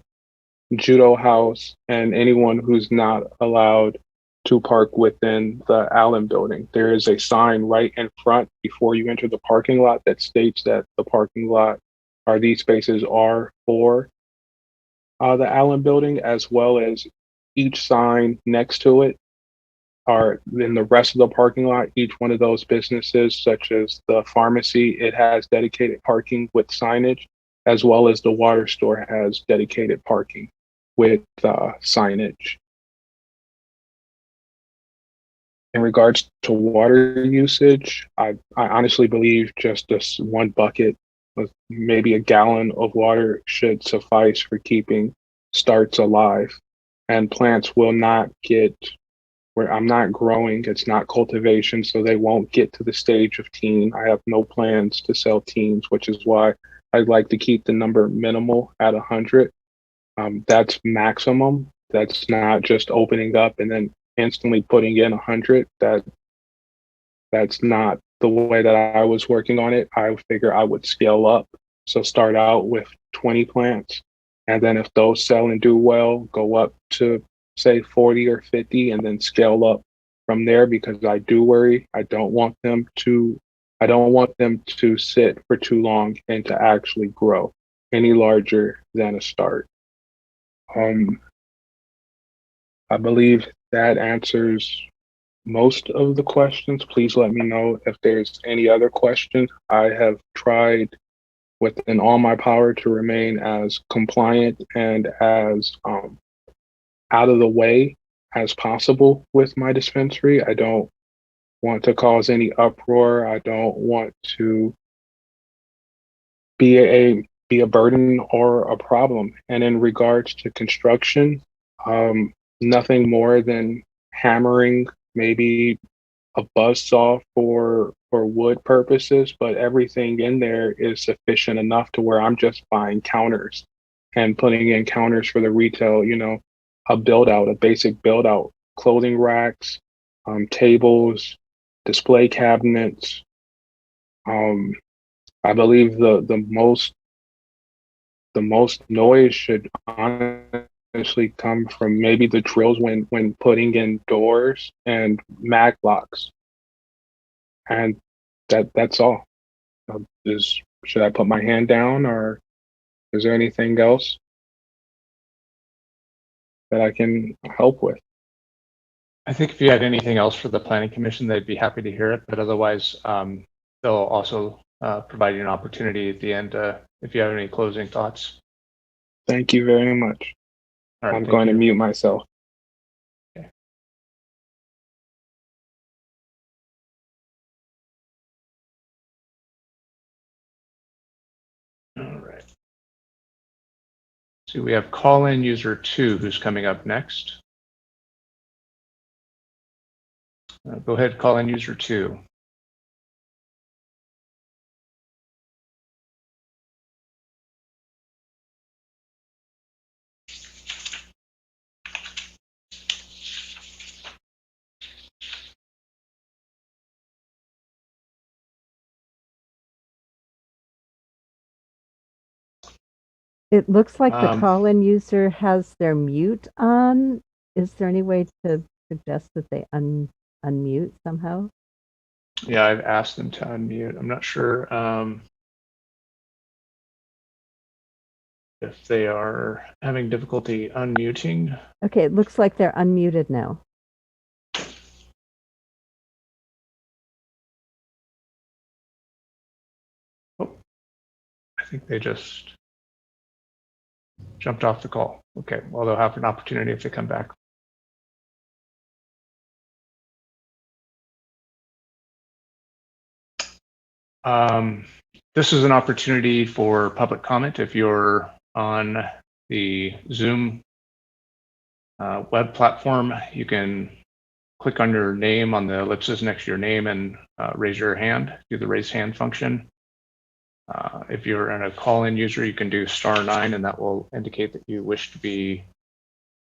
judo house, and anyone who's not allowed to park within the Allen building. There is a sign right in front before you enter the parking lot that states that the parking lot, or these spaces, are for the Allen building, as well as each sign next to it are in the rest of the parking lot. Each one of those businesses, such as the pharmacy, it has dedicated parking with signage, as well as the water store has dedicated parking with signage. In regards to water usage, I honestly believe just this one bucket with maybe a gallon of water should suffice for keeping starts alive. And plants will not get where I'm not growing, it's not cultivation, so they won't get to the stage of teen. I have no plans to sell teens, which is why I'd like to keep the number minimal at 100. That's maximum. That's not just opening up and then instantly putting in 100. That's not the way that I was working on it. I figure I would scale up. So start out with 20 plants. And then if those sell and do well, go up to say 40 or 50 and then scale up from there, because I do worry. I don't want them to sit for too long and to actually grow any larger than a start. I believe that answers most of the questions. Please let me know if there's any other questions. I have tried within all my power to remain as compliant and as out of the way as possible with my dispensary. I don't want to cause any uproar. I don't want to be a burden or a problem. And in regards to construction, nothing more than hammering maybe a buzzsaw for wood purposes, but everything in there is sufficient enough to where I'm just buying counters and putting in counters for the retail, a basic build out, clothing racks, tables, display cabinets. I believe the most noise should honestly come from maybe the drills when putting in doors and mag locks. And that's all. Should I put my hand down, or is there anything else that I can help with? I think if you had anything else for the Planning Commission, they'd be happy to hear it. But otherwise, they'll also provide you an opportunity at the end if you have any closing thoughts. Thank you very much. All right, I'm going to mute myself. Okay. All right. So we have call-in user 2 who's coming up next. Go ahead, call-in user 2. It looks like the Um, call-in user has their mute on. Is there any way to suggest that they unmute somehow? Yeah, I've asked them to unmute. I'm not sure if they are having difficulty unmuting. Okay, it looks like they're unmuted now. Oh, I think they just jumped off the call. Okay, well, they'll have an opportunity if they come back. This is an opportunity for public comment. If you're on the Zoom web platform, you can click on your name on the ellipsis next to your name and raise your hand, do the raise hand function. If you're in a call-in user, you can do *9, and that will indicate that you wish to be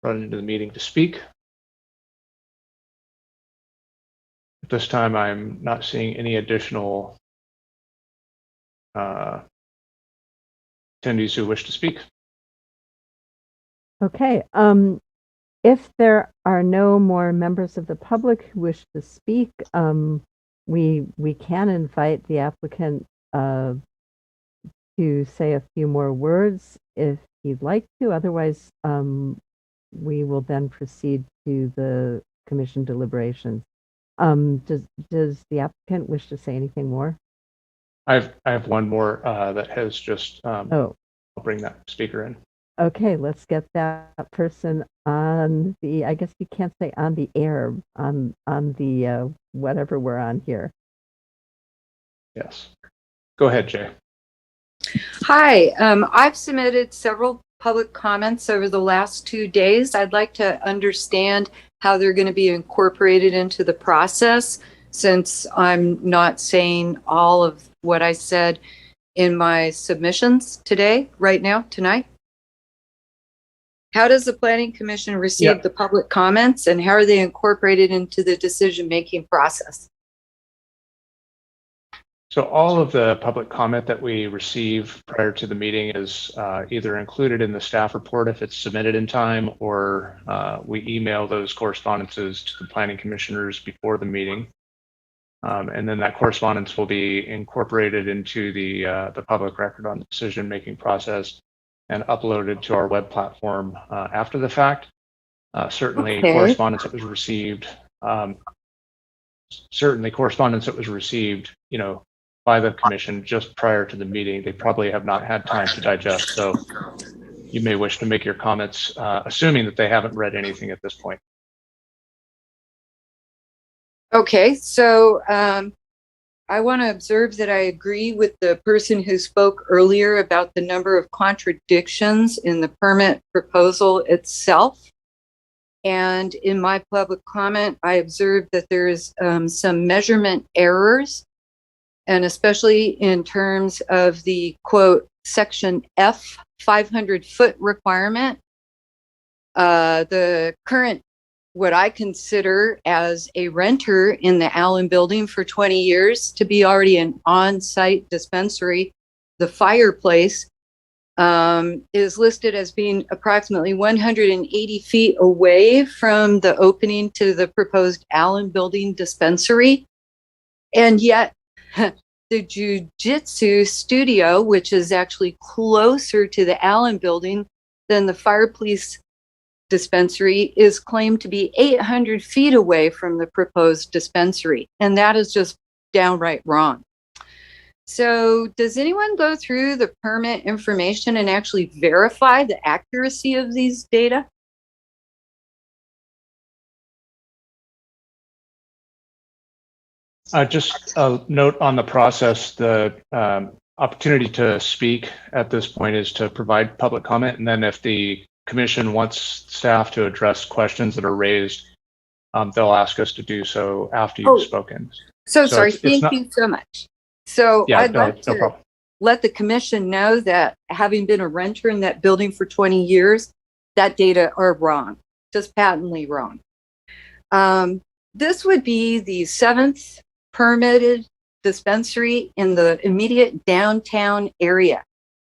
brought into the meeting to speak. At this time, I'm not seeing any additional attendees who wish to speak. Okay. If there are no more members of the public who wish to speak, we can invite the applicant to say a few more words if he'd like to. Otherwise, we will then proceed to the commission deliberations. Does the applicant wish to say anything more? I have one more that has just. Oh, I'll bring that speaker in. Okay, let's get that person on the, I guess you can't say on the air, on the whatever we're on here. Yes. Go ahead, Jay. Hi, I've submitted several public comments over the last 2 days. I'd like to understand how they're going to be incorporated into the process, since I'm not saying all of what I said in my submissions today, right now, tonight. How does the Planning Commission receive the public comments, and how are they incorporated into the decision-making process? So all of the public comment that we receive prior to the meeting is either included in the staff report if it's submitted in time, or we email those correspondences to the planning commissioners before the meeting. And then that correspondence will be incorporated into the public record on the decision-making process and uploaded to our web platform after the fact. Certainly correspondence that was received, by the commission just prior to the meeting, they probably have not had time to digest. So you may wish to make your comments, assuming that they haven't read anything at this point. Okay, so I want to observe that I agree with the person who spoke earlier about the number of contradictions in the permit proposal itself. And in my public comment, I observed that there is some measurement errors, and especially in terms of the quote, section F 500-foot requirement. The current, what I consider as a renter in the Allen building for 20 years to be already an on-site dispensary, the fireplace is listed as being approximately 180 feet away from the opening to the proposed Allen building dispensary. And yet the Jiu-Jitsu studio, which is actually closer to the Allen building than the fireplace dispensary, is claimed to be 800 feet away from the proposed dispensary. And that is just downright wrong. So does anyone go through the permit information and actually verify the accuracy of these data? Just a note on the process, the opportunity to speak at this point is to provide public comment. And then if the commission wants staff to address questions that are raised, they'll ask us to do so after you've spoken. So sorry, thank you so much. So yeah, I'd like to let the commission know that having been a renter in that building for 20 years, that data are wrong, just patently wrong. This would be the 7th permitted dispensary in the immediate downtown area.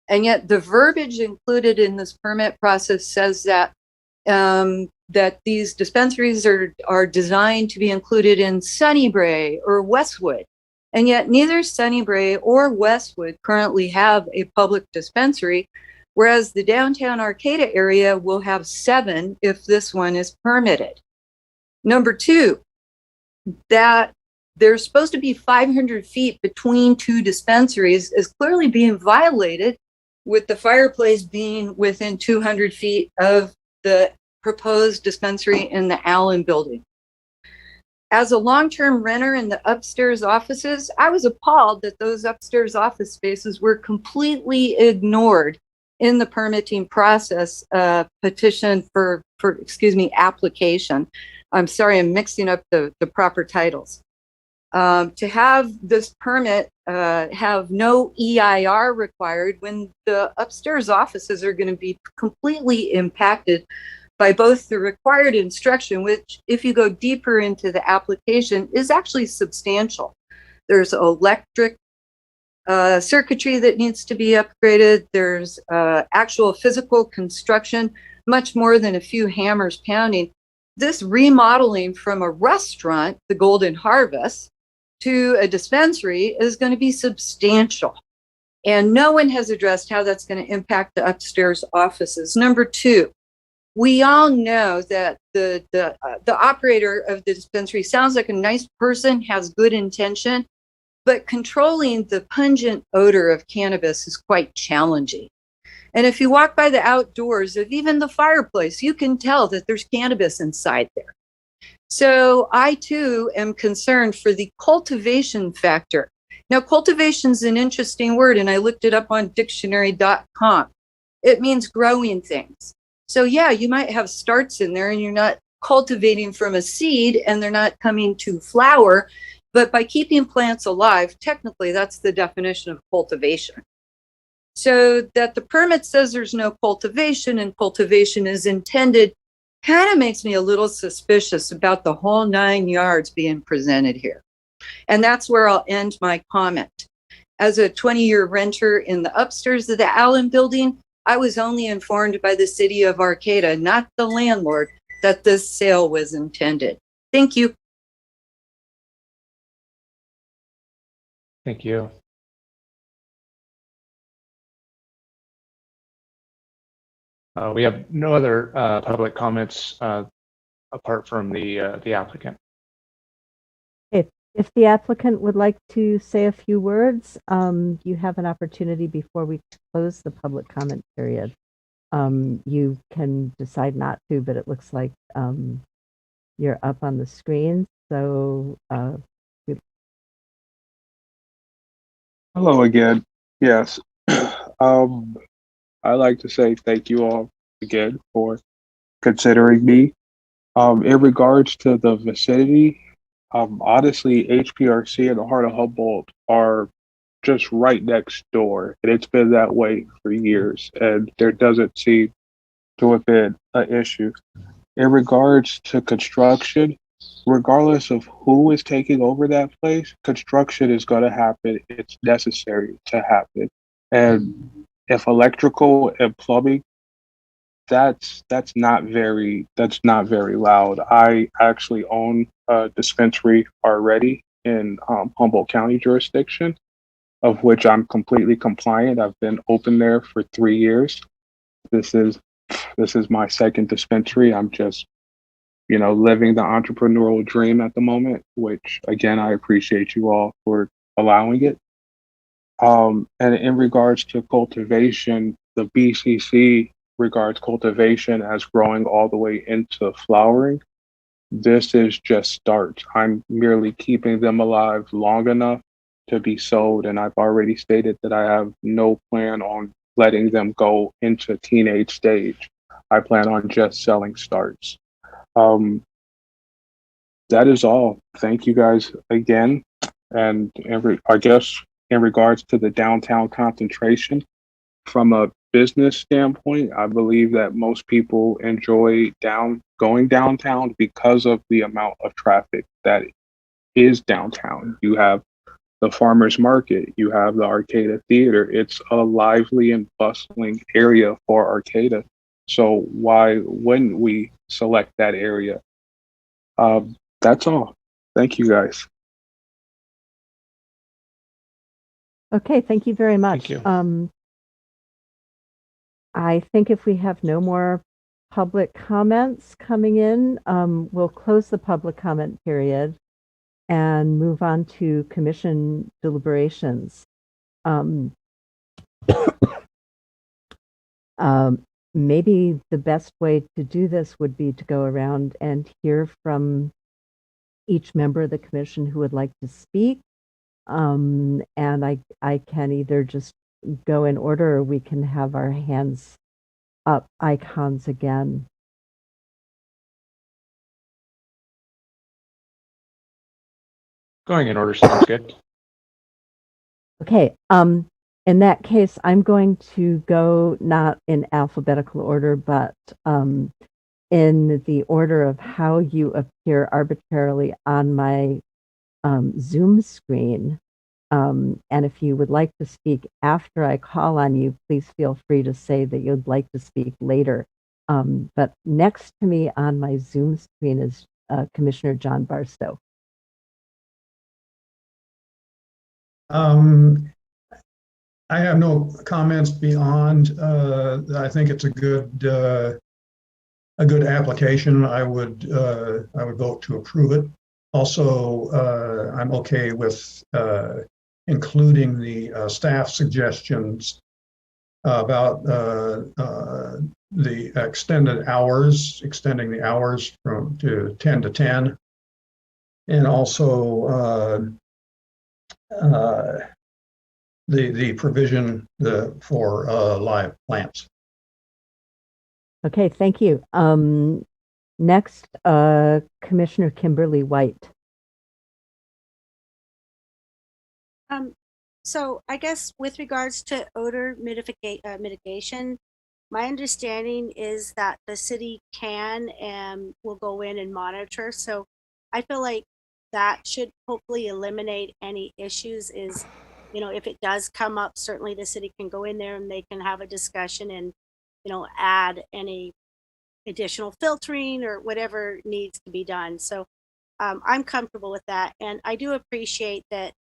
And yet the verbiage included in this permit process says that that these dispensaries are designed to be included in Sunnybray or Westwood. And yet neither Sunnybray or Westwood currently have a public dispensary, whereas the downtown Arcata area will have 7 if this one is permitted. Number 2, that there's supposed to be 500 feet between 2 dispensaries is clearly being violated, with the fireplace being within 200 feet of the proposed dispensary in the Allen building. As a long-term renter in the upstairs offices, I was appalled that those upstairs office spaces were completely ignored in the permitting process petition for application. I'm sorry, I'm mixing up the proper titles. To have this permit have no EIR required when the upstairs offices are going to be completely impacted by both the required instruction, which if you go deeper into the application is actually substantial. There's electric circuitry that needs to be upgraded. There's actual physical construction, much more than a few hammers pounding. This remodeling from a restaurant, the Golden Harvest, to a dispensary is going to be substantial. And no one has addressed how that's going to impact the upstairs offices. Number 2, we all know that the operator of the dispensary sounds like a nice person, has good intention, but controlling the pungent odor of cannabis is quite challenging. And if you walk by the outdoors of even the fireplace, you can tell that there's cannabis inside there. So I too am concerned for the cultivation factor. Now, cultivation is an interesting word, and I looked it up on dictionary.com. It means growing things. So yeah, you might have starts in there and you're not cultivating from a seed and they're not coming to flower, but by keeping plants alive, technically that's the definition of cultivation. So that the permit says there's no cultivation and cultivation is intended kind of makes me a little suspicious about the whole 9 yards being presented here. And that's where I'll end my comment. As a 20-year renter in the upstairs of the Allen building, I was only informed by the city of Arcata, not the landlord, that this sale was intended. Thank you. Thank you. We have no other public comments apart from the applicant. If the applicant would like to say a few words, you have an opportunity before we close the public comment period. You can decide not to, but it looks like you're up on the screen. So Hello again. Yes. I'd like to say thank you all again for considering me. In regards to the vicinity, honestly, HPRC and the Heart of Humboldt are just right next door, and it's been that way for years, and there doesn't seem to have been an issue. In regards to construction, regardless of who is taking over that place, construction is going to happen. It's necessary to happen. And if electrical and plumbing, that's not very loud. I actually own a dispensary already in Humboldt County jurisdiction, of which I'm completely compliant. I've been open there for 3 years. This is my second dispensary. I'm just, living the entrepreneurial dream at the moment, which again, I appreciate you all for allowing it. And in regards to cultivation, the BCC regards cultivation as growing all the way into flowering. This is just start. I'm merely keeping them alive long enough to be sold, and I've already stated that I have no plan on letting them go into teenage stage. I plan on just selling starts. That is all. Thank you guys again. And I guess in regards to the downtown concentration, from a business standpoint, I believe that most people enjoy going downtown because of the amount of traffic that is downtown. You have the farmers market, you have the Arcata Theater. It's a lively and bustling area for Arcata. So why wouldn't we select that area? That's all. Thank you guys. okay, thank you very much. Thank you. I think if we have no more public comments coming in, we'll close the public comment period and move on to commission deliberations. Maybe the best way to do this would be to go around and hear from each member of the commission who would like to speak. And I can either just go in order or we can have our hands up icons again. Going in order sounds good. Okay, in that case, I'm going to go not in alphabetical order, but in the order of how you appear arbitrarily on my Zoom screen. And if you would like to speak after I call on you, please feel free to say that you'd like to speak later. But next to me on my Zoom screen is Commissioner John Barstow. I have no comments beyond. I think it's a good application. I would vote to approve it. Also, I'm okay with including the staff suggestions about the extended hours, extending the hours from to 10 to 10, and also the provision for live plants. Okay, thank you. Next, Commissioner Kimberly White. So I guess with regards to odor mitigation, my understanding is that the city can and will go in and monitor. So I feel like that should hopefully eliminate any issues. Is, you know, if it does come up, certainly the city can go in there and they can have a discussion and, you know, add any additional filtering or whatever needs to be done. So I'm comfortable with that. And I do appreciate that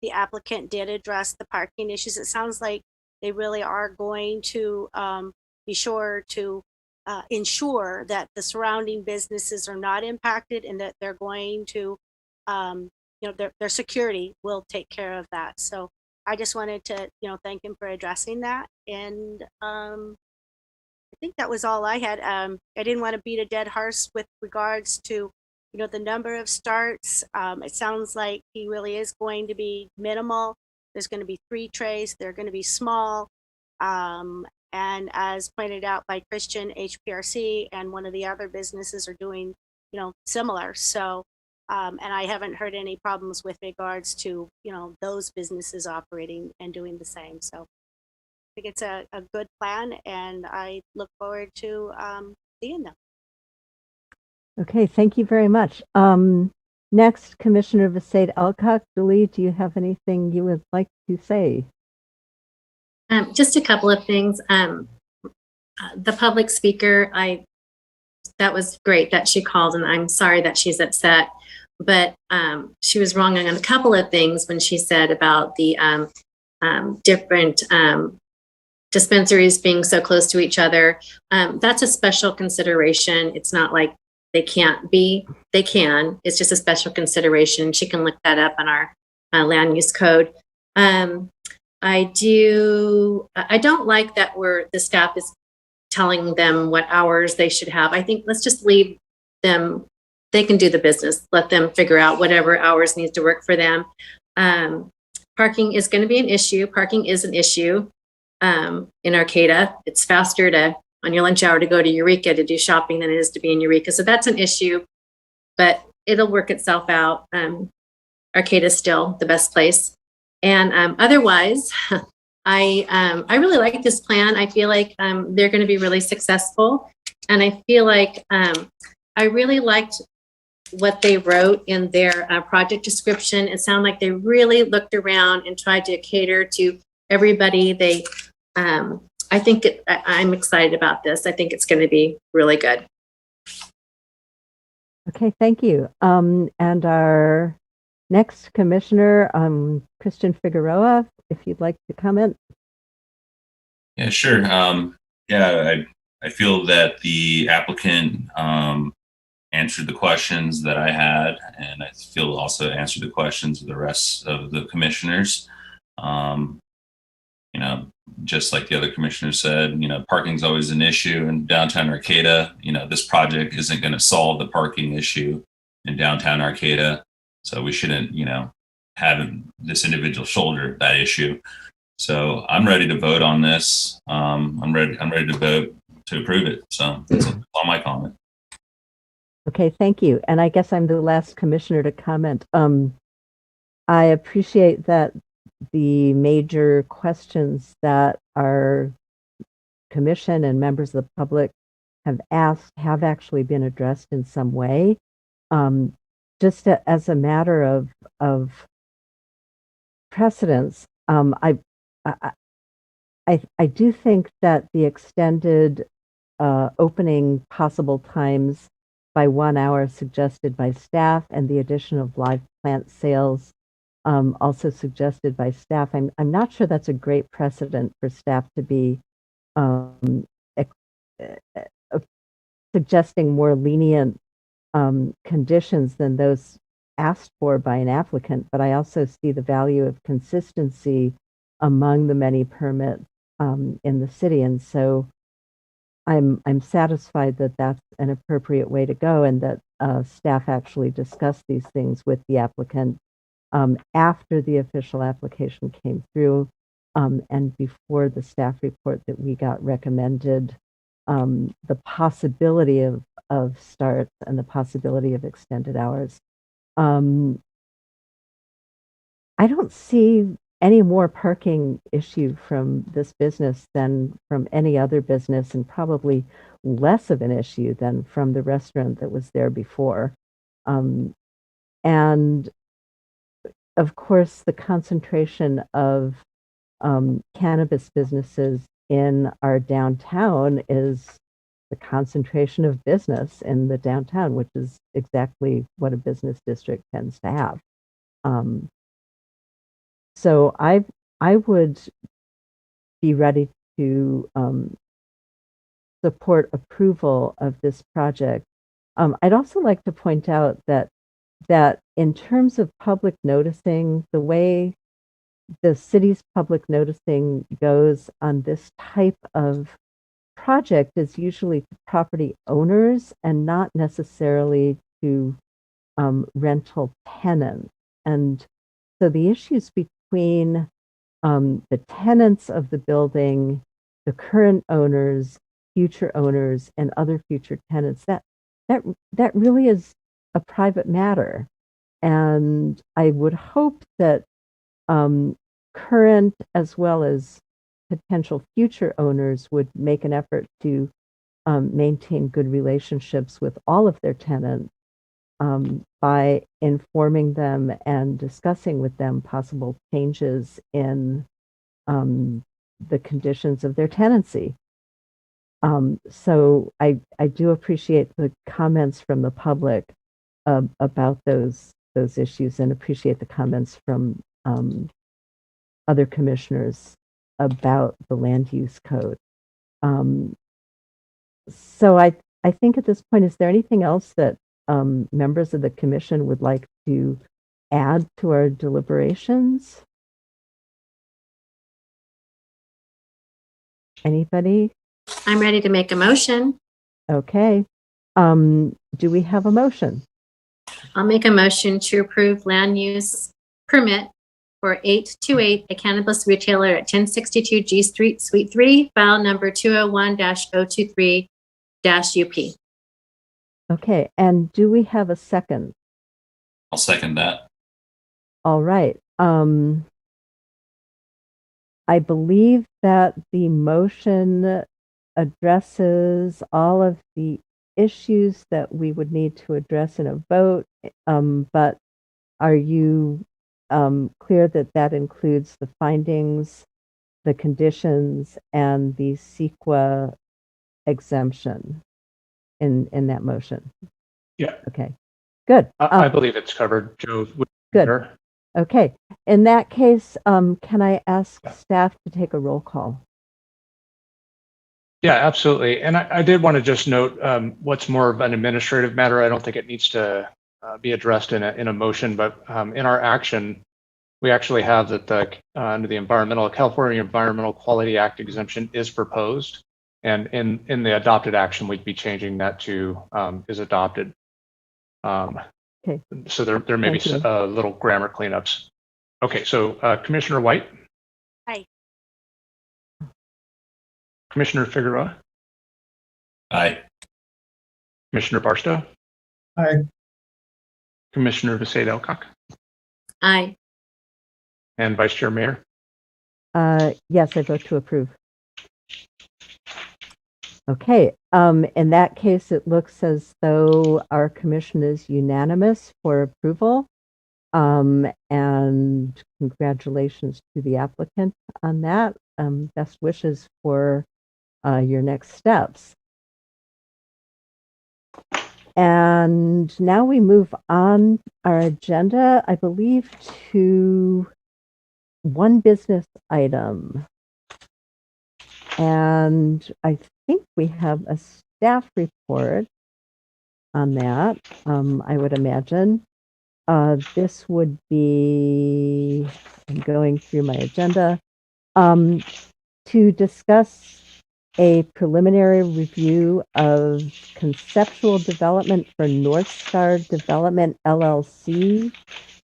the applicant did address the parking issues. It sounds like they really are going to be sure to ensure that the surrounding businesses are not impacted and that they're going to, you know, their security will take care of that. So I just wanted to, you know, thank him for addressing that. And I think that was all I had. I didn't want to beat a dead horse with regards to, you know, the number of starts. It sounds like he really is going to be minimal. There's going to be 3 trays. They're going to be small. And as pointed out by Christian, HPRC and one of the other businesses are doing, you know, similar. So, and I haven't heard any problems with regards to, you know, those businesses operating and doing the same. So I think it's a good plan, and I look forward to seeing them. Okay, thank you very much. Next, Commissioner Vasaid Alcock. Julie, do you have anything you would like to say? Just a couple of things. The public speaker, that was great that she called, and I'm sorry that she's upset, but she was wrong on a couple of things when she said about the different dispensaries being so close to each other. That's a special consideration. It's not like they can't be, they can. It's just a special consideration. She can look that up on our land use code. I don't like that the staff is telling them what hours they should have. I think let's just leave them. They can do the business. Let them figure out whatever hours needs to work for them. Parking is going to be an issue. Parking is an issue in Arcata. It's faster on your lunch hour to go to Eureka to do shopping than it is to be in Eureka. So that's an issue, but it'll work itself out. Arcata is still the best place. And otherwise, I really like this plan. I feel like they're going to be really successful. And I feel like I really liked what they wrote in their project description. It sounded like they really looked around and tried to cater to everybody. I think I'm excited about this. I think it's going to be really good. Okay, thank you. And our next commissioner, Christian Figueroa, if you'd like to comment. Yeah, sure. Yeah, I feel that the applicant answered the questions that I had, and I feel also answered the questions of the rest of the commissioners. You know, just like the other commissioners said, you know, parking's always an issue in downtown Arcata. You know, this project isn't going to solve the parking issue in downtown Arcata. So we shouldn't, you know, have this individual shoulder that issue. So I'm ready to vote on this. I'm ready to vote to approve it. So that's all my comment. Okay, thank you. And I guess I'm the last commissioner to comment. I appreciate that the major questions that our commission and members of the public have asked have actually been addressed in some way. Just as a matter of precedence, I do think that the extended opening possible times by 1 hour suggested by staff and the addition of live plant sales also suggested by staff. I'm not sure that's a great precedent for staff to be suggesting more lenient conditions than those asked for by an applicant, but I also see the value of consistency among the many permits in the city. And so I'm satisfied that that's an appropriate way to go, and that staff actually discussed these things with the applicant after the official application came through, and before the staff report that we got recommended the possibility of starts and the possibility of extended hours. I don't see any more parking issue from this business than from any other business, and probably less of an issue than from the restaurant that was there before. And of course, the concentration of cannabis businesses in our downtown is the concentration of business in the downtown, which is exactly what a business district tends to have. So I would be ready to support approval of this project. I'd also like to point out that in terms of public noticing, the way the city's public noticing goes on this type of project is usually to property owners and not necessarily to rental tenants. And so the issues between the tenants of the building, the current owners, future owners, and other future tenants, that really is a private matter. And I would hope that current as well as potential future owners would make an effort to maintain good relationships with all of their tenants by informing them and discussing with them possible changes in the conditions of their tenancy. So I do appreciate the comments from the public about those issues, and appreciate the comments from other commissioners about the land use code. So I think at this point, is there anything else that members of the commission would like to add to our deliberations? Anybody? I'm ready to make a motion. Okay. Do we have a motion? I'll make a motion to approve land use permit for 828, a cannabis retailer at 1062 G Street, Suite 3, file number 201-023-UP. Okay, and do we have a second? I'll second that. All right. I believe that the motion addresses all of the issues that we would need to address in a vote, but are you clear that that includes the findings, the conditions, and the CEQA exemption in that motion? Yeah. Okay, good. I believe it's covered, Joe. Good. Okay, in that case, can I ask staff to take a roll call? Yeah, absolutely. And I did want to just note what's more of an administrative matter. I don't think it needs to be addressed in a motion, but in our action, we actually have that under the California Environmental Quality Act exemption is proposed. And in the adopted action, we'd be changing that to is adopted. Okay. So there may be little grammar cleanups. Okay, so Commissioner White. Aye. Commissioner Figueroa. Aye. Commissioner Barstow. Aye. Commissioner Visade-Elcock. Aye. And Vice Chair Mayer. Yes, I vote to approve. Okay, in that case, it looks as though our commission is unanimous for approval. And congratulations to the applicant on that. Best wishes for your next steps. And now we move on our agenda, I believe, to one business item. And I think we have a staff report on that, I would imagine. This would be, I'm going through my agenda. to discuss a preliminary review of conceptual development for North Star Development LLC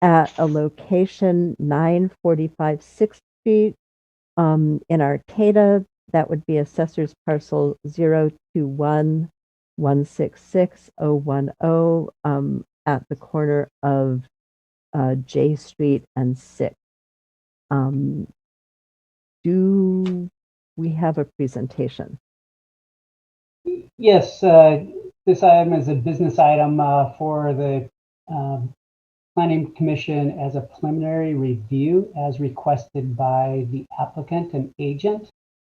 at a location 945 6th Street in Arcata. That would be assessor's parcel 021166010 at the corner of J Street and 6th. Do we have a presentation? Yes, this item is a business item for the Planning Commission as a preliminary review as requested by the applicant and agent.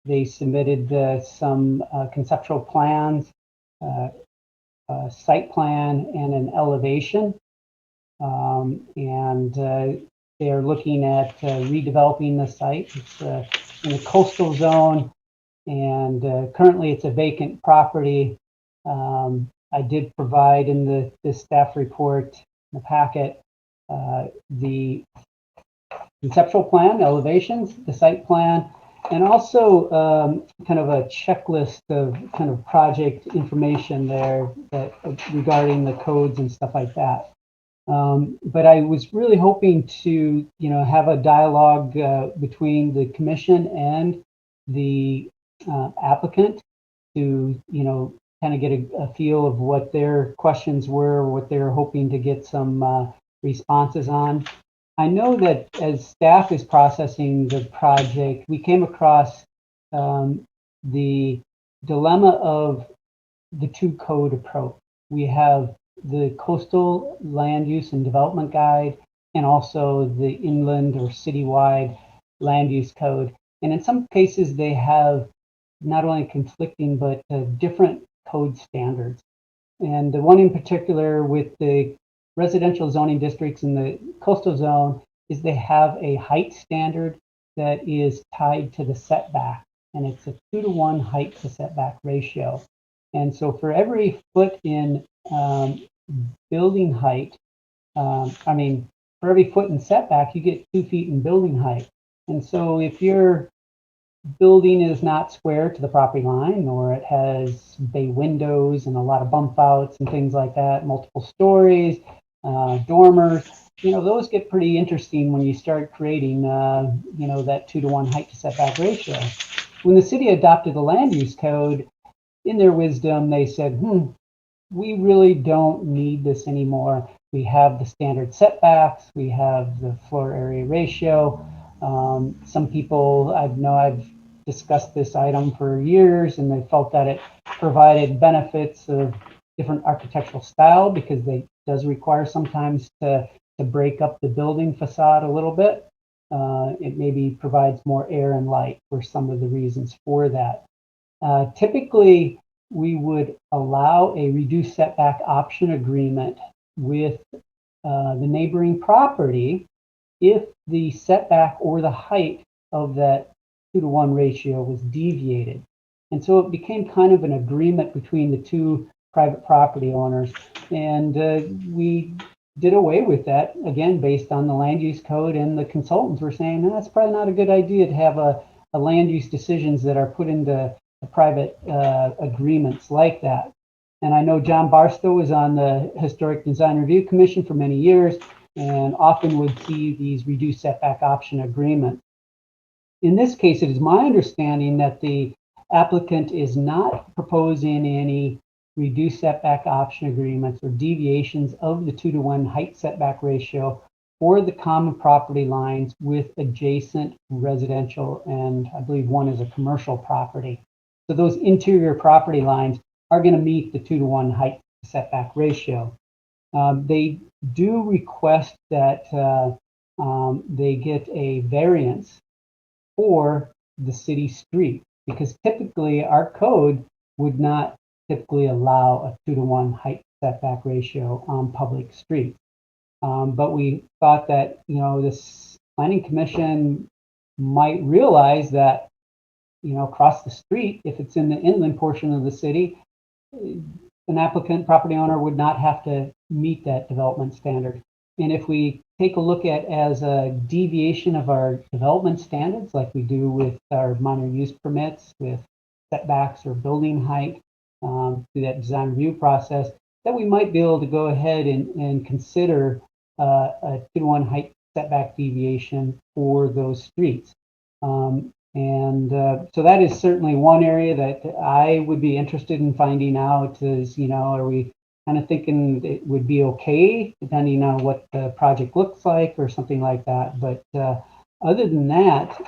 They submitted some conceptual plans, a site plan, and an elevation. They are looking at redeveloping the site. It's in a coastal zone, and currently it's a vacant property. I did provide in the staff report, the packet, the conceptual plan, elevations, the site plan, and also kind of a checklist of kind of project information there that regarding the codes and stuff like that. But I was really hoping to, have a dialogue between the commission and the applicant to, kind of get a feel of what their questions were, what they're hoping to get some responses on. I know that as staff is processing the project, we came across the dilemma of the two code approach. We have the coastal land use and development guide, and also the inland or citywide land use code. And in some cases, they have not only conflicting, but different code standards. And the one in particular with the residential zoning districts in the coastal zone is they have a height standard that is tied to the setback, and it's a 2-to-1 height to setback ratio. And so for every foot in building height, for every foot in setback, you get 2 feet in building height. And so if your building is not square to the property line, or it has bay windows and a lot of bump outs and things like that, multiple stories, dormers, those get pretty interesting when you start creating, that 2-to-1 height to setback ratio. When the city adopted the land use code, in their wisdom, they said, we really don't need this anymore. We have the standard setbacks, we have the floor area ratio. Some people, I've discussed this item for years, and they felt that it provided benefits of different architectural style because it does require sometimes to break up the building facade a little bit. It maybe provides more air and light for some of the reasons for that. Typically, we would allow a reduced setback option agreement with the neighboring property if the setback or the height of that 2-to-1 ratio was deviated. And so it became kind of an agreement between the two private property owners. And we did away with that, again, based on the land use code, and the consultants were saying, that's probably not a good idea to have a land use decisions that are put into private agreements like that. And I know John Barstow was on the Historic Design Review Commission for many years, and often would see these reduced setback option agreements. In this case, it is my understanding that the applicant is not proposing any reduced setback option agreements or deviations of the 2-to-1 height setback ratio for the common property lines with adjacent residential, and I believe one is a commercial property. So those interior property lines are going to meet the 2-to-1 height setback ratio. They do request that they get a variance for the city street, because typically our code would not typically allow a 2-to-1 height setback ratio on public streets. But we thought that, this planning commission might realize that, across the street, if it's in the inland portion of the city, an applicant property owner would not have to meet that development standard. And if we take a look at as a deviation of our development standards, like we do with our minor use permits, with setbacks or building height, through that design review process, that we might be able to go ahead and consider a 2-to-1 height setback deviation for those streets. So that is certainly one area that I would be interested in finding out is, are we kind of thinking it would be okay depending on what the project looks like or something like that. But other than that,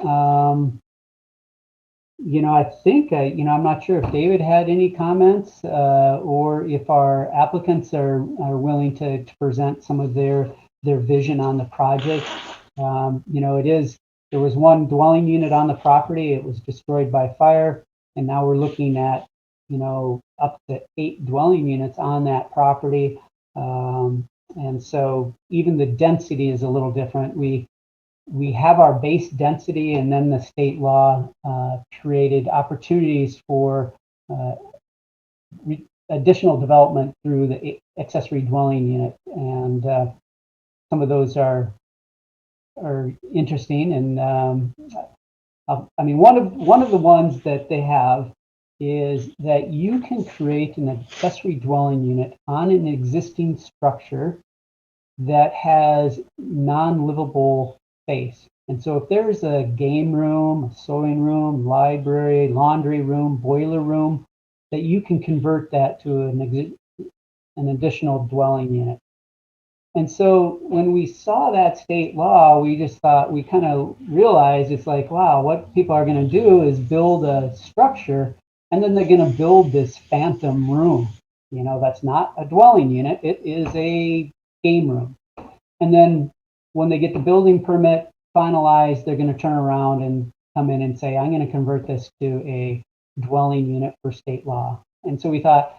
I think, I'm not sure if David had any comments or if our applicants are willing to present some of their vision on the project. There was one dwelling unit on the property. It was destroyed by fire. And now we're looking at, up to 8 dwelling units on that property. And so even the density is a little different. We have our base density, and then the state law created opportunities for additional development through the accessory dwelling unit. And some of those are interesting. And one of the ones that they have is that you can create an accessory dwelling unit on an existing structure that has non-livable space. And so if there's a game room, a sewing room, library, laundry room, boiler room, that you can convert that to an additional dwelling unit. And so when we saw that state law, we just thought, we kind of realized it's like, wow, what people are going to do is build a structure, and then they're going to build this phantom room. That's not a dwelling unit. It is a game room. And then when they get the building permit finalized, they're going to turn around and come in and say, I'm going to convert this to a dwelling unit for state law. And so we thought,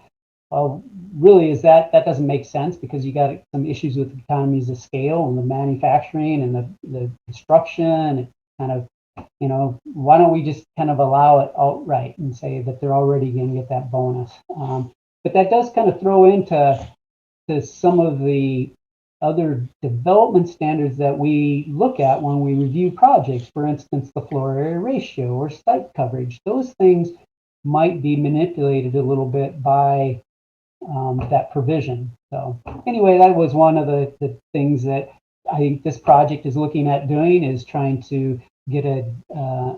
well, really, that doesn't make sense, because you got some issues with economies of scale and the manufacturing and the construction. And kind of, why don't we just kind of allow it outright and say that they're already going to get that bonus? But that does kind of throw into some of the other development standards that we look at when we review projects. For instance, the floor area ratio or site coverage. Those things might be manipulated a little bit by that provision. So anyway, that was one of the things that I think this project is looking at doing, is trying to get an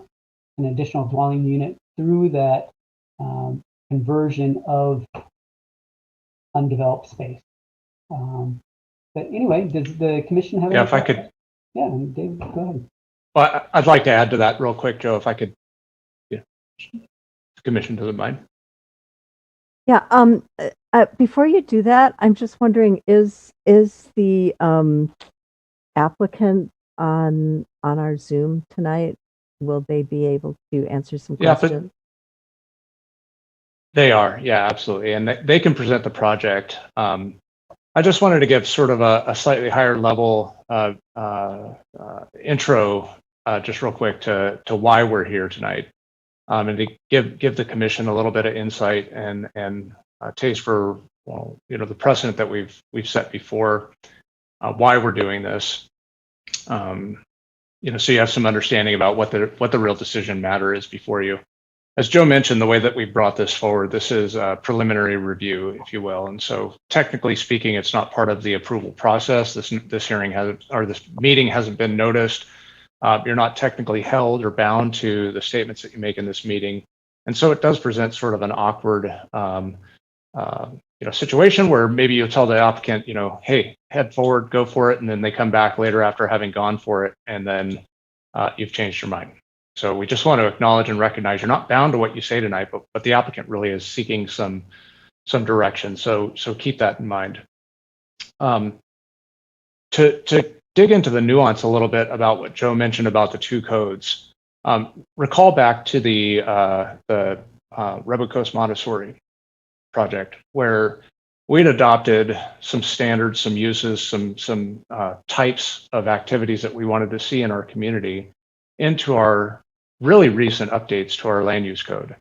additional dwelling unit through that conversion of undeveloped space. But anyway, does the commission have any? Yeah, if I could. Yeah, Dave, go ahead. Well, I'd like to add to that real quick, Joe, if I could. Yeah, the commission doesn't mind. Yeah. Before you do that, I'm just wondering: is the applicant on our Zoom tonight? Will they be able to answer some questions? They are. Yeah, absolutely, and they can present the project. I just wanted to give sort of a slightly higher level intro, just real quick, to why we're here tonight, and to give the commission a little bit of insight and taste for the precedent that we've set before, why we're doing this. So you have some understanding about what the real decision matter is before you. As Joe mentioned, the way that we brought this forward, this is a preliminary review, if you will. And so technically speaking, it's not part of the approval process. This meeting hasn't been noticed. You're not technically held or bound to the statements that you make in this meeting. And so it does present sort of an awkward situation where maybe you'll tell the applicant, hey, head forward, go for it. And then they come back later after having gone for it, and then you've changed your mind. So we just want to acknowledge and recognize you're not bound to what you say tonight, but the applicant really is seeking some direction. So keep that in mind. To dig into the nuance a little bit about what Joe mentioned about the two codes, recall back to the Redwood Coast Montessori project, where we'd adopted some standards, some uses, some types of activities that we wanted to see in our community into our really recent updates to our land use code.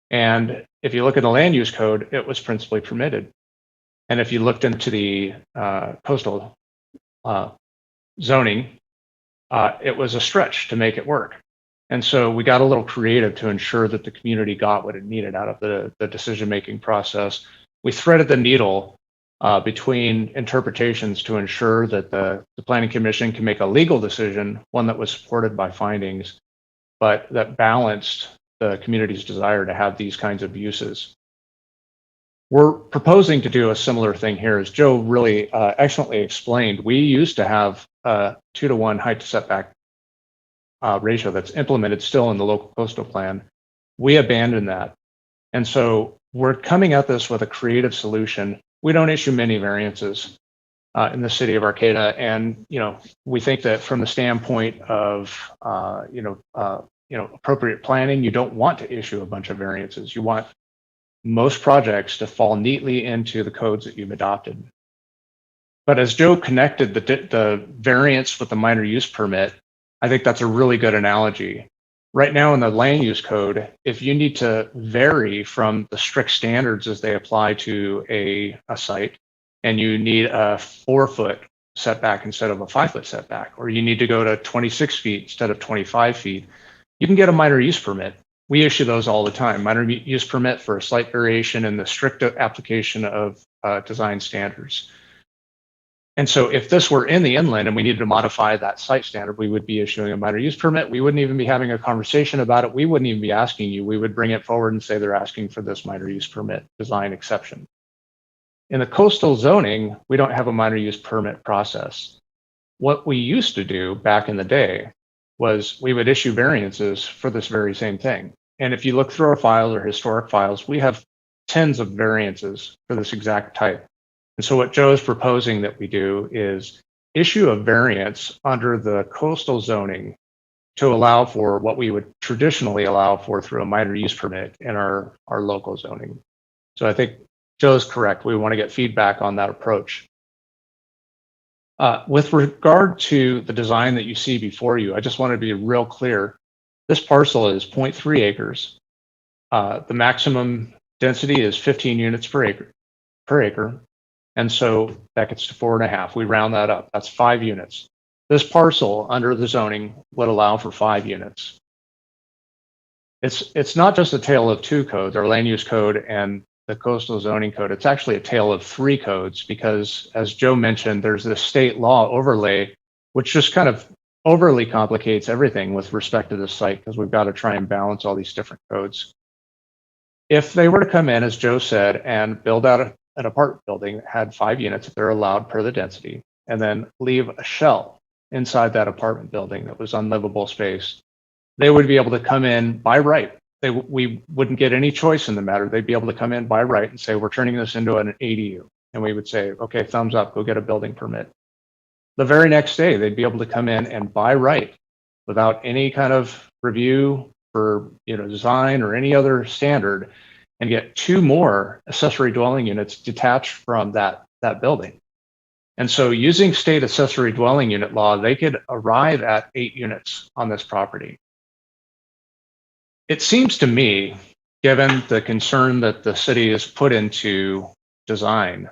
And if you look at the land use code, it was principally permitted. And if you looked into the coastal zoning, it was a stretch to make it work. And so we got a little creative to ensure that the community got what it needed out of the decision-making process. We threaded the needle between interpretations to ensure that the Planning Commission can make a legal decision, one that was supported by findings, but that balanced the community's desire to have these kinds of uses. We're proposing to do a similar thing here, as Joe really excellently explained. We used to have a 2-to-1 height to setback ratio that's implemented still in the local coastal plan. We abandoned that. And so we're coming at this with a creative solution. We don't issue many variances in the city of Arcata. And, we think that from the standpoint of, appropriate planning, you don't want to issue a bunch of variances. You want most projects to fall neatly into the codes that you've adopted. But as Joe connected the variance with the minor use permit, I think that's a really good analogy. Right now in the land use code, if you need to vary from the strict standards as they apply to a site, and you need a 4-foot setback instead of a 5-foot setback, or you need to go to 26 feet instead of 25 feet, you can get a minor use permit. We issue those all the time. Minor use permit for a slight variation in the strict application of design standards. And so if this were in the inland and we needed to modify that site standard, we would be issuing a minor use permit. We wouldn't even be having a conversation about it. We wouldn't even be asking you. We would bring it forward and say they're asking for this minor use permit design exception. In the coastal zoning, we don't have a minor use permit process. What we used to do back in the day was we would issue variances for this very same thing. And if you look through our files or historic files, we have tens of variances for this exact type. And so what Joe is proposing that we do is issue a variance under the coastal zoning to allow for what we would traditionally allow for through a minor use permit in our local zoning. So I think Joe's correct. We want to get feedback on that approach. With regard to the design that you see before you, I just want to be real clear. This parcel is 0.3 acres. The maximum density is 15 units per acre. And so that gets to 4.5. We round that up. That's 5 units. This parcel under the zoning would allow for 5 units. It's not just a tale of 2 codes, our land use code and the coastal zoning code. It's actually a tale of 3 codes because, as Joe mentioned, there's this state law overlay, which just kind of overly complicates everything with respect to this site because we've got to try and balance all these different codes. If they were to come in, as Joe said, and build out an apartment building that had 5 units if they're allowed per the density, and then leave a shell inside that apartment building that was unlivable space, they would be able to come in by right. We wouldn't get any choice in the matter. They'd be able to come in by right and say, we're turning this into an ADU. And we would say, okay, thumbs up, go get a building permit. The very next day, they'd be able to come in and by right, without any kind of review for design or any other standard, and get 2 more accessory dwelling units detached from that building. And so using state accessory dwelling unit law, they could arrive at 8 units on this property. It seems to me, given the concern that the city has put into design,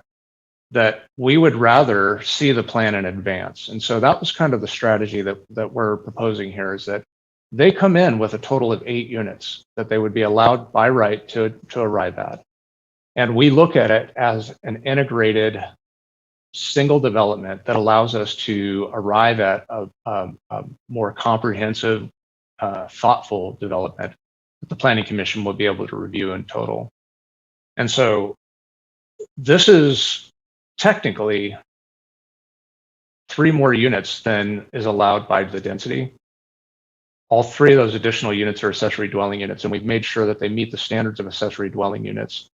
that we would rather see the plan in advance. And so that was kind of the strategy that we're proposing here, is that they come in with a total of 8 units that they would be allowed by right to arrive at. And we look at it as an integrated single development that allows us to arrive at a more comprehensive, thoughtful development that the Planning Commission will be able to review in total. And so this is technically 3 more units than is allowed by the density. All 3 of those additional units are accessory dwelling units, and we've made sure that they meet the standards of accessory dwelling units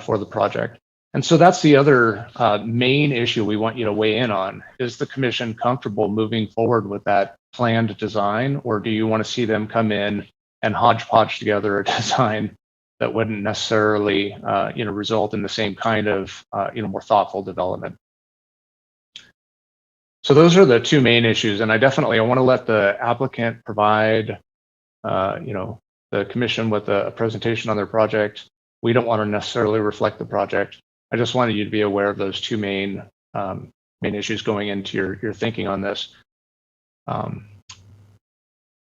for the project. And so that's the other main issue we want you to weigh in on. Is the commission comfortable moving forward with that planned design, or do you want to see them come in and hodgepodge together a design that wouldn't necessarily result in the same kind of more thoughtful development? So those are the 2 main issues, and I want to let the applicant provide the commission with a presentation on their project. We don't want to necessarily reflect the project. I just wanted you to be aware of those 2 main main issues going into your thinking on this.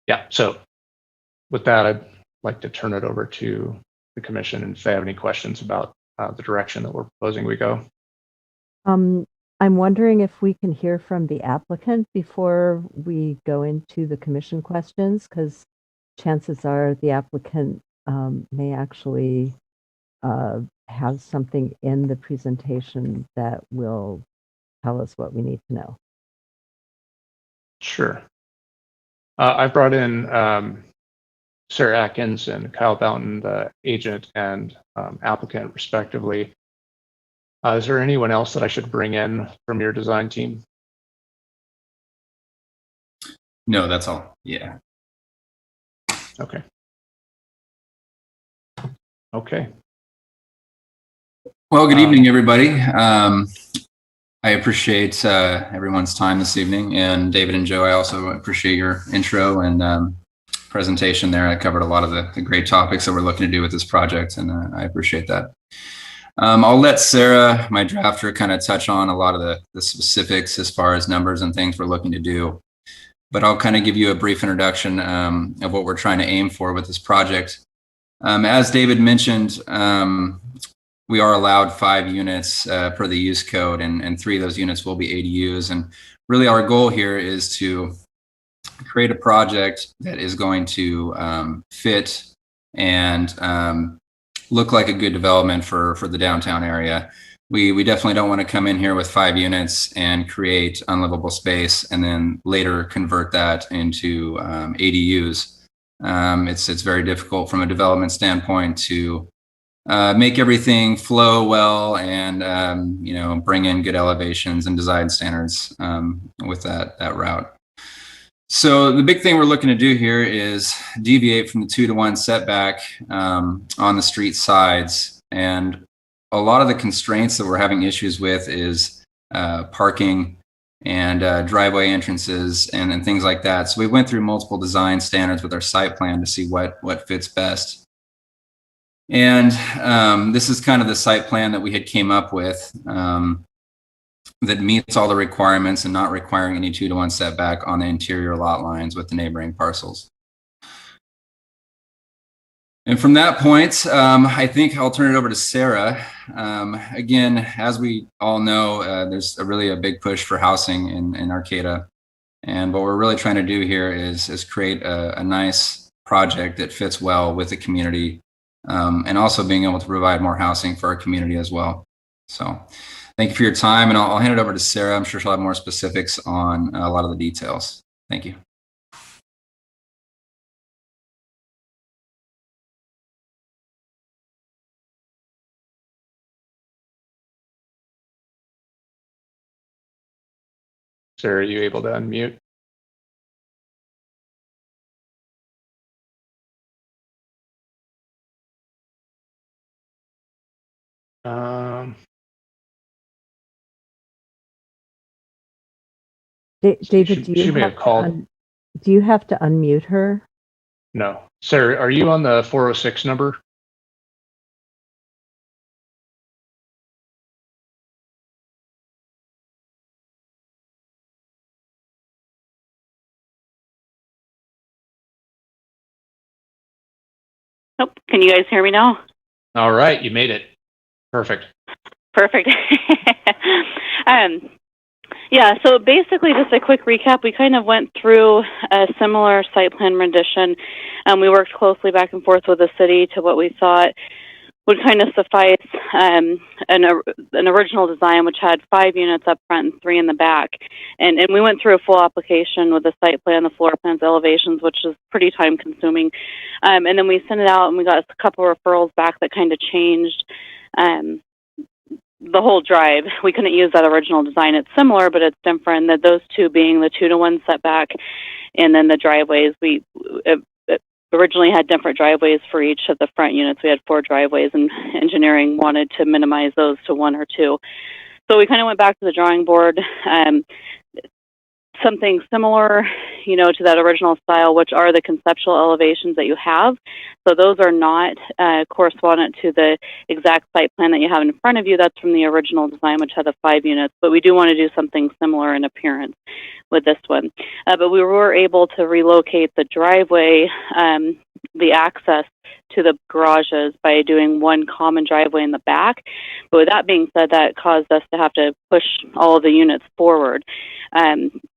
Yeah, so with that, I'd like to turn it over to the commission, and if they have any questions about the direction that we're proposing we go. I'm wondering if we can hear from the applicant before we go into the commission questions, because chances are the applicant may actually have something in the presentation that will tell us what we need to know. Sure. I've brought in Sarah Atkins and Kyle Boughton, the agent and applicant, respectively. Is there anyone else that I should bring in from your design team? No, that's all. Yeah. Okay. Okay. Well, good evening, everybody. I appreciate everyone's time this evening, and David and Joe, I also appreciate your intro and presentation there. I covered a lot of the great topics that we're looking to do with this project, and I appreciate that. I'll let Sarah, my drafter, kind of touch on a lot of the specifics as far as numbers and things we're looking to do. But I'll kind of give you a brief introduction of what we're trying to aim for with this project. As David mentioned, we are allowed 5 units per the use code, and 3 of those units will be ADUs. And really our goal here is to create a project that is going to fit and look like a good development for the downtown area. We definitely don't want to come in here with 5 units and create unlivable space and then later convert that into ADUs. It's very difficult from a development standpoint to make everything flow well and bring in good elevations and design standards with that route. So the big thing we're looking to do here is deviate from the 2-to-1 setback on the street sides. And a lot of the constraints that we're having issues with is parking and driveway entrances and things like that. So we went through multiple design standards with our site plan to see what fits best. And this is kind of the site plan that we had came up with that meets all the requirements and not requiring any 2-to-1 setback on the interior lot lines with the neighboring parcels. And from that point, I think I'll turn it over to Sarah. Again, as we all know, there's really a big push for housing in Arcata. And what we're really trying to do here is create a nice project that fits well with the community, and also being able to provide more housing for our community as well. So thank you for your time, and I'll hand it over to Sarah. I'm sure she'll have more specifics on a lot of the details. Thank you. Sarah, are you able to unmute? David, she may have called. Do you have to unmute her? No. Sarah, are you on the 406 number? Nope. Can you guys hear me now? All right, you made it. Perfect. Perfect. Yeah, so basically just a quick recap. We kind of went through a similar site plan rendition. We worked closely back and forth with the city to what we thought would kind of suffice an original design, which had 5 units up front and 3 in the back. And we went through a full application with the site plan, the floor plans, elevations, which is pretty time consuming. And then we sent it out and we got a couple of referrals back that kind of changed the whole drive. We couldn't use that original design. It's similar, but it's different. That those two being the 2-to-1 setback, and then the driveways. We originally had different driveways for each of the front units. We had 4 driveways, and engineering wanted to minimize those to 1 or 2. So we kind of went back to the drawing board. something similar, to that original style, which are the conceptual elevations that you have. So those are not correspondent to the exact site plan that you have in front of you. That's from the original design, which had the 5 units. But we do want to do something similar in appearance with this one. But we were able to relocate the driveway, the access to the garages by doing one common driveway in the back. But with that being said, that caused us to have to push all of the units forward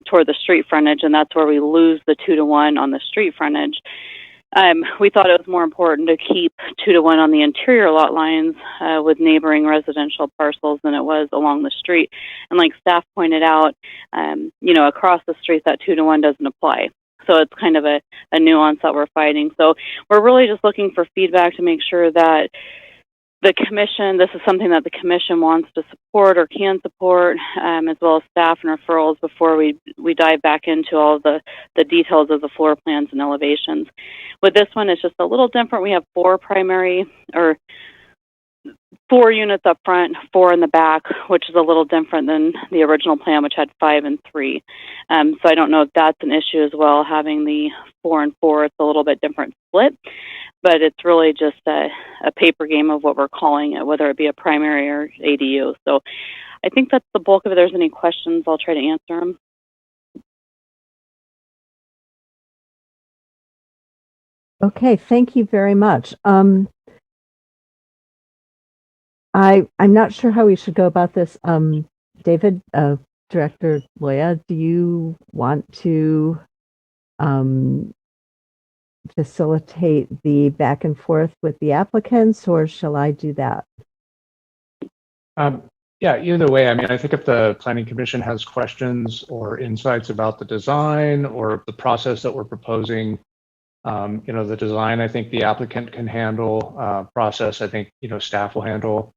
toward the street frontage, and that's where we lose the 2-to-1 on the street frontage. We thought it was more important to keep 2-to-1 on the interior lot lines with neighboring residential parcels than it was along the street. And like staff pointed out, across the street, that 2-to-1 doesn't apply. So it's kind of a nuance that we're fighting. So we're really just looking for feedback to make sure that the commission, this is something that the commission wants to support or can support, as well as staff and referrals before we dive back into all the details of the floor plans and elevations. With this one, it's just a little different. We have 4 units up front, 4 in the back, which is a little different than the original plan, which had 5 and 3. So I don't know if that's an issue as well, having the 4 and 4. It's a little bit different split, but it's really just a paper game of what we're calling it, whether it be a primary or ADU. So I think that's the bulk of it. If there's any questions, I'll try to answer them. Okay, thank you very much. I'm not sure how we should go about this. David, Director Loya, do you want to facilitate the back and forth with the applicants, or shall I do that? Yeah, either way. I mean, I think if the Planning Commission has questions or insights about the design or the process that we're proposing, the design, I think the applicant can handle. Process, I think, staff will handle.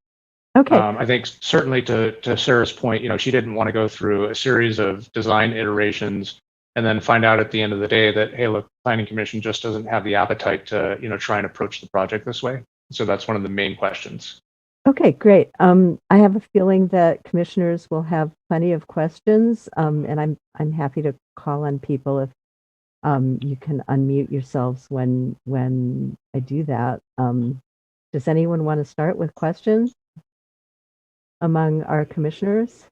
Okay. I think certainly to Sarah's point, she didn't want to go through a series of design iterations and then find out at the end of the day that, hey, look, Planning Commission just doesn't have the appetite to, try and approach the project this way. So that's one of the main questions. Okay, great. I have a feeling that commissioners will have plenty of questions, and I'm happy to call on people if you can unmute yourselves when I do that. Does anyone want to start with questions among our commissioners?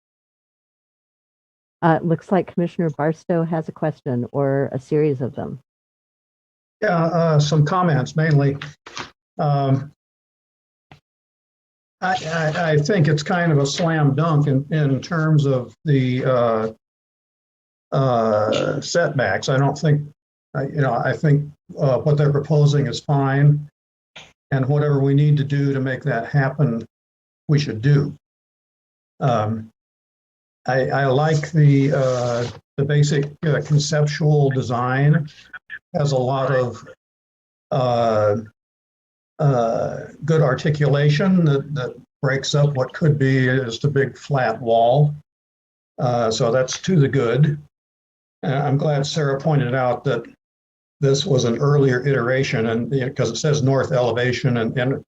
It looks like Commissioner Barstow has a question or a series of them. Yeah, some comments mainly. I think it's kind of a slam dunk in terms of the setbacks. I don't think, I think what they're proposing is fine, and whatever we need to do to make that happen, we should do. I like the basic conceptual design. Has a lot of good articulation that breaks up what could be just a big flat wall. So that's to the good. I'm glad Sarah pointed out that this was an earlier iteration, and because it says north elevation, and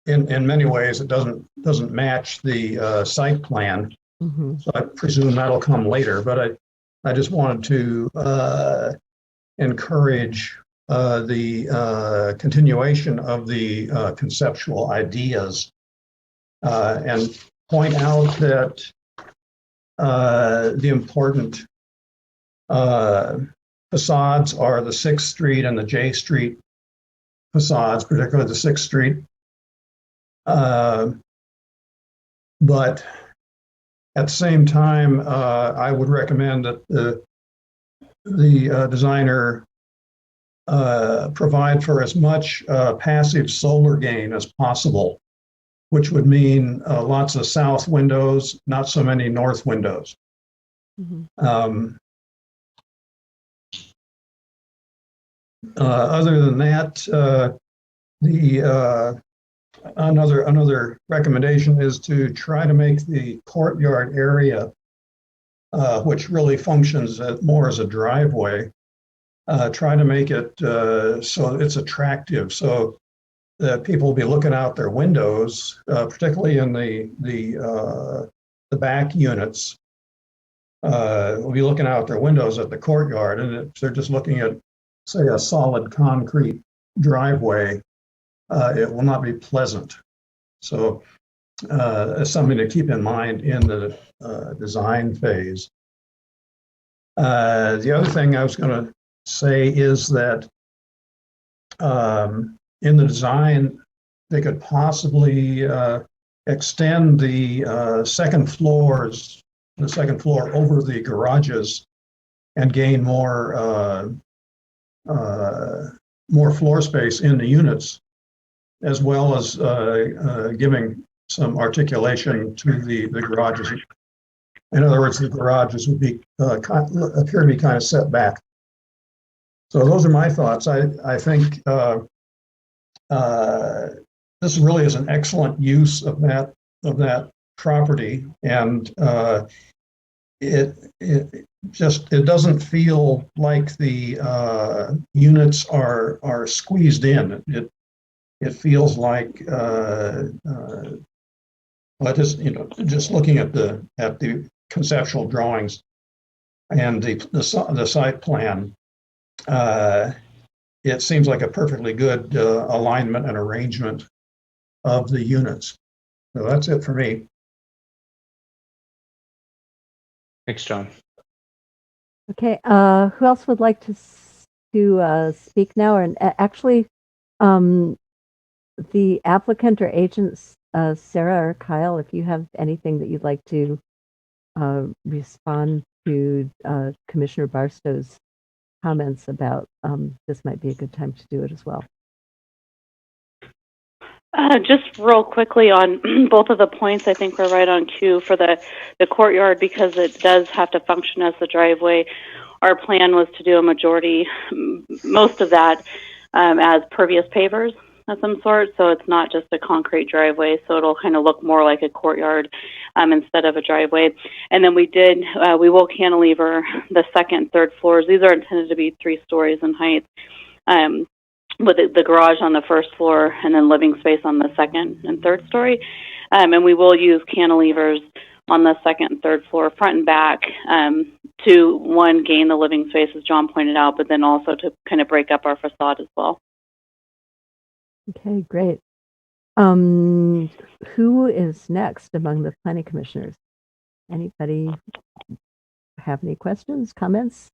in many ways it doesn't match the site plan. Mm-hmm. So I presume that'll come later. But I just wanted to encourage the continuation of the conceptual ideas and point out that the important facades are the 6th Street and the J Street facades, particularly the 6th Street. But at the same time, I would recommend that the designer provide for as much passive solar gain as possible, which would mean lots of south windows, not so many north windows. Mm-hmm. Other than that, another recommendation is to try to make the courtyard area, which really functions more as a driveway, try to make it so it's attractive, so that people will be looking out their windows, particularly in the back units, will be looking out their windows at the courtyard, and if they're just looking at, say, a solid concrete driveway, it will not be pleasant. So it's something to keep in mind in the design phase. The other thing I was going to say is that in the design, they could possibly extend the second floor over the garages and gain more floor space in the units, as well as giving some articulation to the garages. In other words, the garages would be appear to be kind of set back. So those are my thoughts. I think this really is an excellent use of that property, and it doesn't feel like the units are squeezed in. It feels like just looking at the conceptual drawings and the site plan, it seems like a perfectly good alignment and arrangement of the units. So that's it for me. Thanks, John. Okay, who else would like to speak now? And actually, the applicant or agents, Sarah or Kyle, if you have anything that you'd like to respond to Commissioner Barstow's comments about, this might be a good time to do it as well. Just real quickly on both of the points, I think we're right on cue for the courtyard, because it does have to function as the driveway. Our plan was to do a majority, most of that as pervious pavers of some sort, so it's not just a concrete driveway, so it'll kind of look more like a courtyard instead of a driveway. And then we will cantilever the second, third floors. These are intended to be 3 stories in height, with the garage on the first floor and then living space on the second and third story. And we will use cantilevers on the second and third floor, front and back, to, one, gain the living space, as John pointed out, but then also to kind of break up our facade as well. Okay, great. Who is next among the planning commissioners? Anybody have any questions, comments?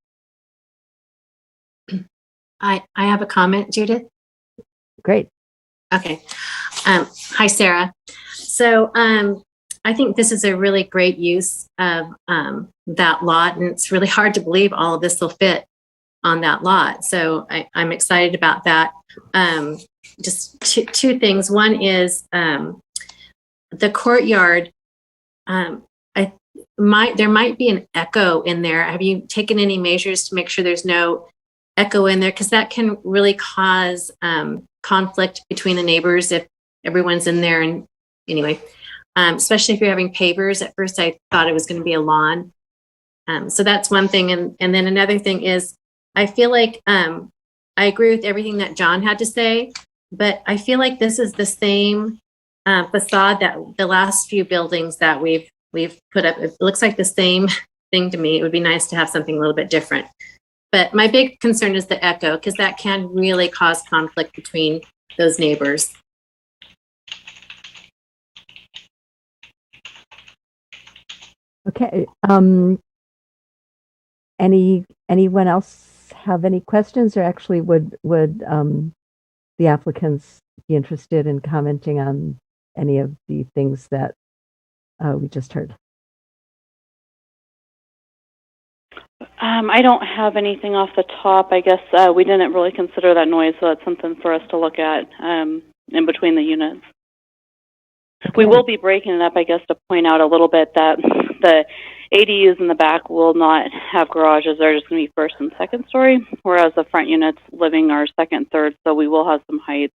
I have a comment, Judith. Great. Okay. Hi, Sarah. So I think this is a really great use of that lot, and it's really hard to believe all of this will fit on that lot. So I'm excited about that. Just two things. One is the courtyard. There might be an echo in there. Have you taken any measures to make sure there's no echo in there? Because that can really cause conflict between the neighbors if everyone's in there. And anyway, especially if you're having pavers. At first, I thought it was going to be a lawn. So that's one thing. And then another thing is, I feel like I agree with everything that John had to say, but I feel like this is the same facade that the last few buildings that we've put up. It looks like the same thing to me. It would be nice to have something a little bit different. But my big concern is the echo, because that can really cause conflict between those neighbors. Okay. Anyone else have any questions, or actually would the applicants be interested in commenting on any of the things that we just heard? I don't have anything off the top. I guess we didn't really consider that noise, so that's something for us to look at in between the units. Okay. We will be breaking it up, I guess, to point out a little bit that the ADUs in the back will not have garages. They're just going to be first and second story, whereas the front units living are second, third, so we will have some height,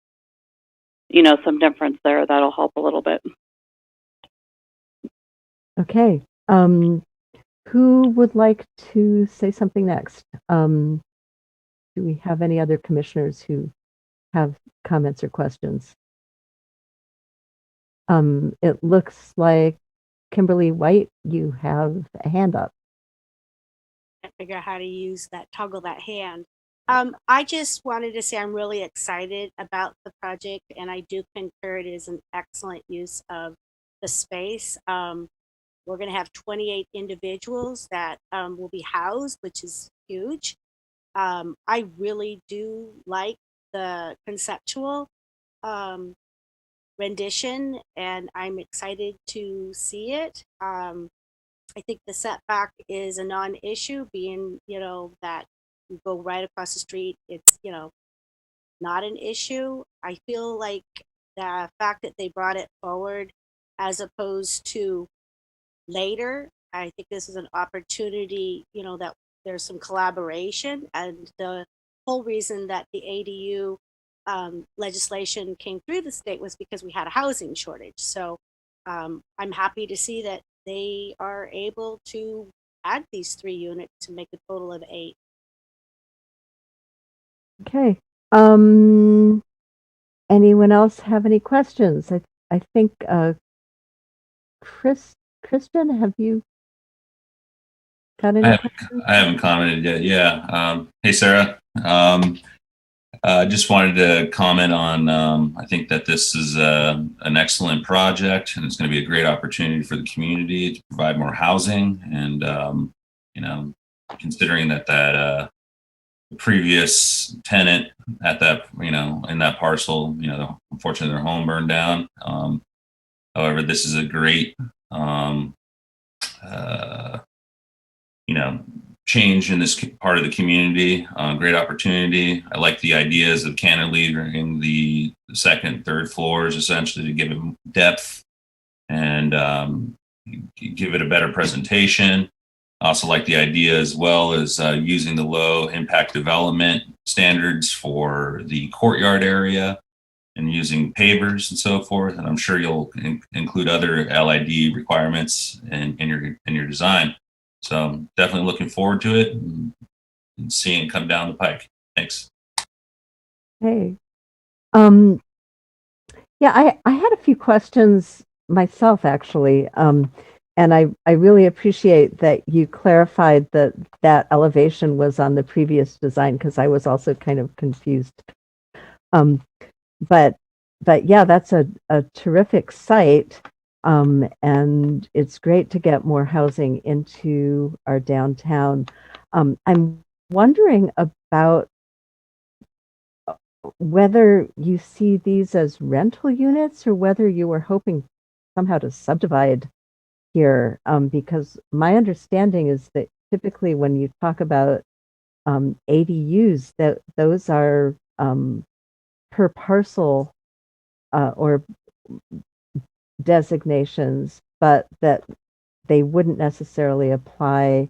some difference there. That'll help a little bit. Okay. Who would like to say something next? Do we have any other commissioners who have comments or questions? It looks like Kimberly White, you have a hand up. can't figure out how to use that, toggle that hand. I just wanted to say I'm really excited about the project, and I do concur it is an excellent use of the space. We're going to have 28 individuals that will be housed, which is huge. I really do like the conceptual rendition, and I'm excited to see it. I think the setback is a non-issue, being, that you go right across the street. It's, not an issue. I feel like the fact that they brought it forward as opposed to later, I think this is an opportunity, that there's some collaboration. And the whole reason that the ADU legislation came through the state was because we had a housing shortage. So I'm happy to see that they are able to add these 3 units to make a total of 8. Okay. Anyone else have any questions? I think Kristen, have you got any questions? I haven't commented yet. Yeah. Hey, Sarah. Just wanted to comment on, I think that this is an excellent project, and it's going to be a great opportunity for the community to provide more housing. And, considering that the previous tenant at that, in that parcel, unfortunately their home burned down. However, this is a great, change in this part of the community, great opportunity. I like the ideas of cantilevering the second, third floors, essentially to give it depth and give it a better presentation. I also like the idea as well as using the low impact development standards for the courtyard area and using pavers and so forth. And I'm sure you'll include other LID requirements in your design. So I'm definitely looking forward to it and seeing it come down the pike. Thanks. Hey. Yeah, I had a few questions myself, actually. And I really appreciate that you clarified that elevation was on the previous design, because I was also kind of confused. But yeah, that's a terrific site. And it's great to get more housing into our downtown. I'm wondering about whether you see these as rental units or whether you were hoping somehow to subdivide here, because my understanding is that typically when you talk about ADUs, that those are per parcel or designations, but that they wouldn't necessarily apply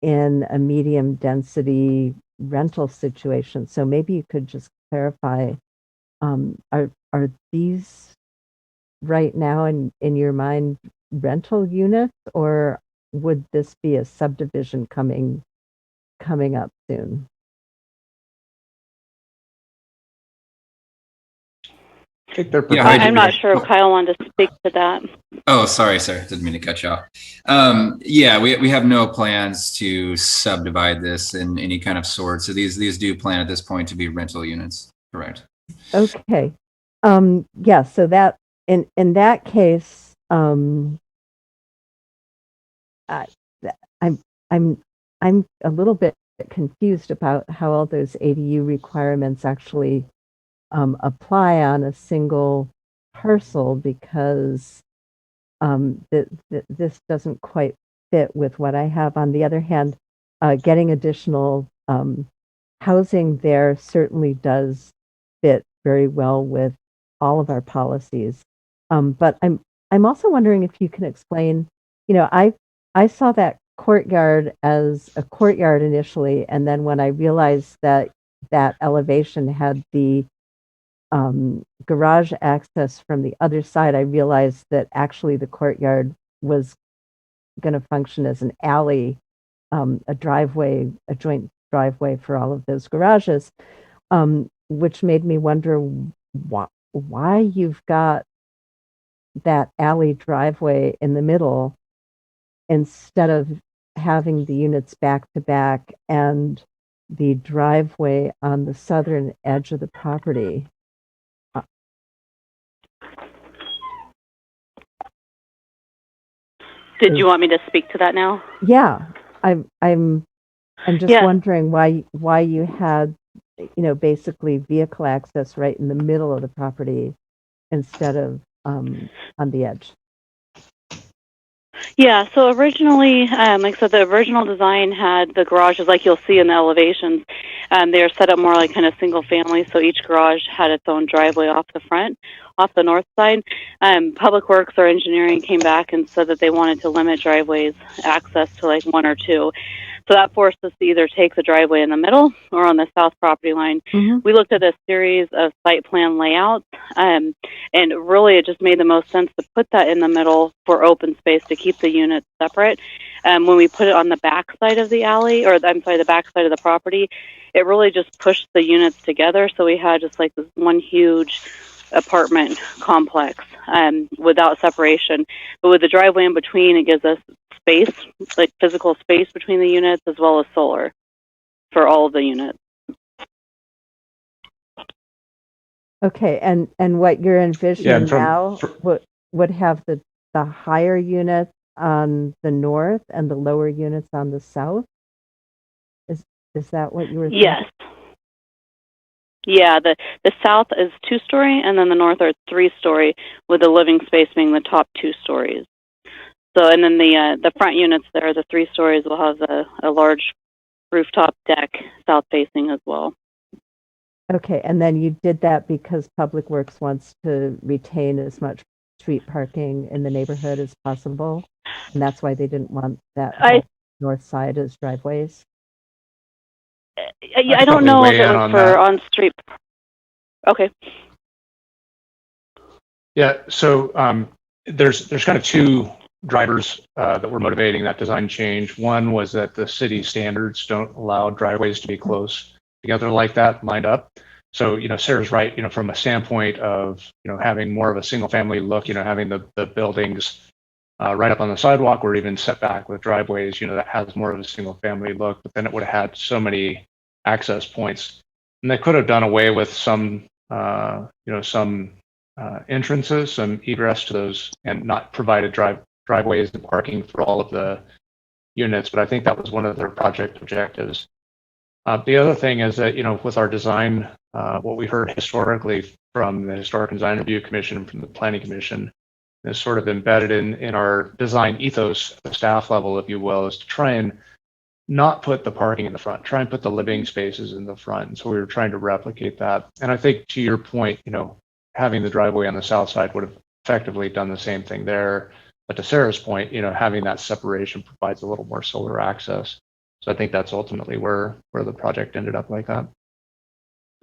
in a medium density rental situation. So maybe you could just clarify, are these right now in your mind rental units, or would this be a subdivision coming up soon? I think they're Yeah, providing. I'm not sure if Kyle wanted to speak to that. Oh, sorry, sir. Didn't mean to cut you off. Yeah, we have no plans to subdivide this in any kind of sort. So these do plan at this point to be rental units, correct? Okay. Yeah, so that in that case, I'm a little bit confused about how all those ADU requirements actually apply on a single parcel, because this doesn't quite fit with what I have. On the other hand, getting additional housing there certainly does fit very well with all of our policies. But I'm also wondering if you can explain, I saw that courtyard as a courtyard initially, and then when I realized that elevation had the garage access from the other side, I realized that actually the courtyard was going to function as an alley, a driveway, a joint driveway for all of those garages, which made me wonder why you've got that alley driveway in the middle instead of having the units back to back and the driveway on the southern edge of the property. Did you want me to speak to that now? Yeah, I'm just Yeah. wondering why you had, basically vehicle access right in the middle of the property instead of on the edge. Yeah, so originally, like I said, the original design had the garages like you'll see in the elevations. They are set up more like kind of single family, so each garage had its own driveway off the front, off the north side. Public Works or engineering came back and said that they wanted to limit driveways access to like one or two. So that forced us to either take the driveway in the middle or on the south property line. Mm-hmm. We looked at a series of site plan layouts, and really it just made the most sense to put that in the middle for open space to keep the units separate. When we put it on the back side of the alley, or I'm sorry, the back side of the property, it really just pushed the units together. So we had just like this one huge apartment complex without separation. But with the driveway in between, it gives us space, like physical space between the units, as well as solar for all of the units. Okay, and what you're envisioning from- now would have the higher units on the north and the lower units on the south? Is that what you were thinking? Yes. Yeah, the south is 2-story, and then the north are 3-story, with the living space being the top 2 stories. So, and then the front units there, the 3 stories, will have a large rooftop deck south facing as well. Okay, and then you did that because Public Works wants to retain as much street parking in the neighborhood as possible, and that's why they didn't want that whole north side as driveways? I don't know if it was for on-street. Okay. Yeah, so there's kind of two drivers that were motivating that design change. One was that the city standards don't allow driveways to be close together like that, lined up. So, Sarah's right, from a standpoint of, having more of a single family look, having the buildings right up on the sidewalk or even set back with driveways, that has more of a single family look, but then it would have had so many access points. And they could have done away with some entrances, some egress to those, and not provided driveways and parking for all of the units. But I think that was one of their project objectives. The other thing is that, with our design, what we heard historically from the Historic Design Review Commission, from the Planning Commission, is sort of embedded in our design ethos at the staff level, if you will, is to try and not put the parking in the front, try and put the living spaces in the front. And so we were trying to replicate that. And I think to your point, having the driveway on the south side would have effectively done the same thing there. But to Sarah's point, having that separation provides a little more solar access. So I think that's ultimately where the project ended up like that.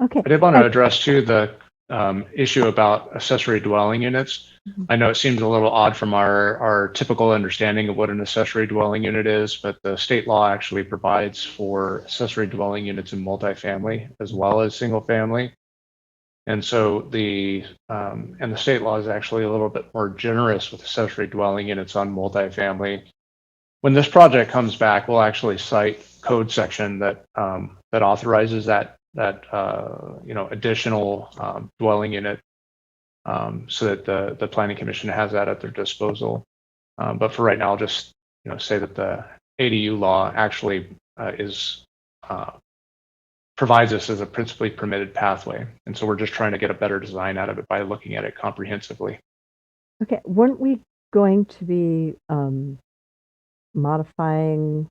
Okay. I did want to address too the issue about accessory dwelling units. Mm-hmm. I know it seems a little odd from our typical understanding of what an accessory dwelling unit is, but the state law actually provides for accessory dwelling units in multifamily as well as single family. And so the state law is actually a little bit more generous with accessory dwelling units on multifamily. When this project comes back, we'll actually cite code section that authorizes that additional dwelling unit, so that the Planning Commission has that at their disposal. But for right now, I'll just say that the ADU law actually provides us as a principally permitted pathway, and so we're just trying to get a better design out of it by looking at it comprehensively. Okay, weren't we going to be modifying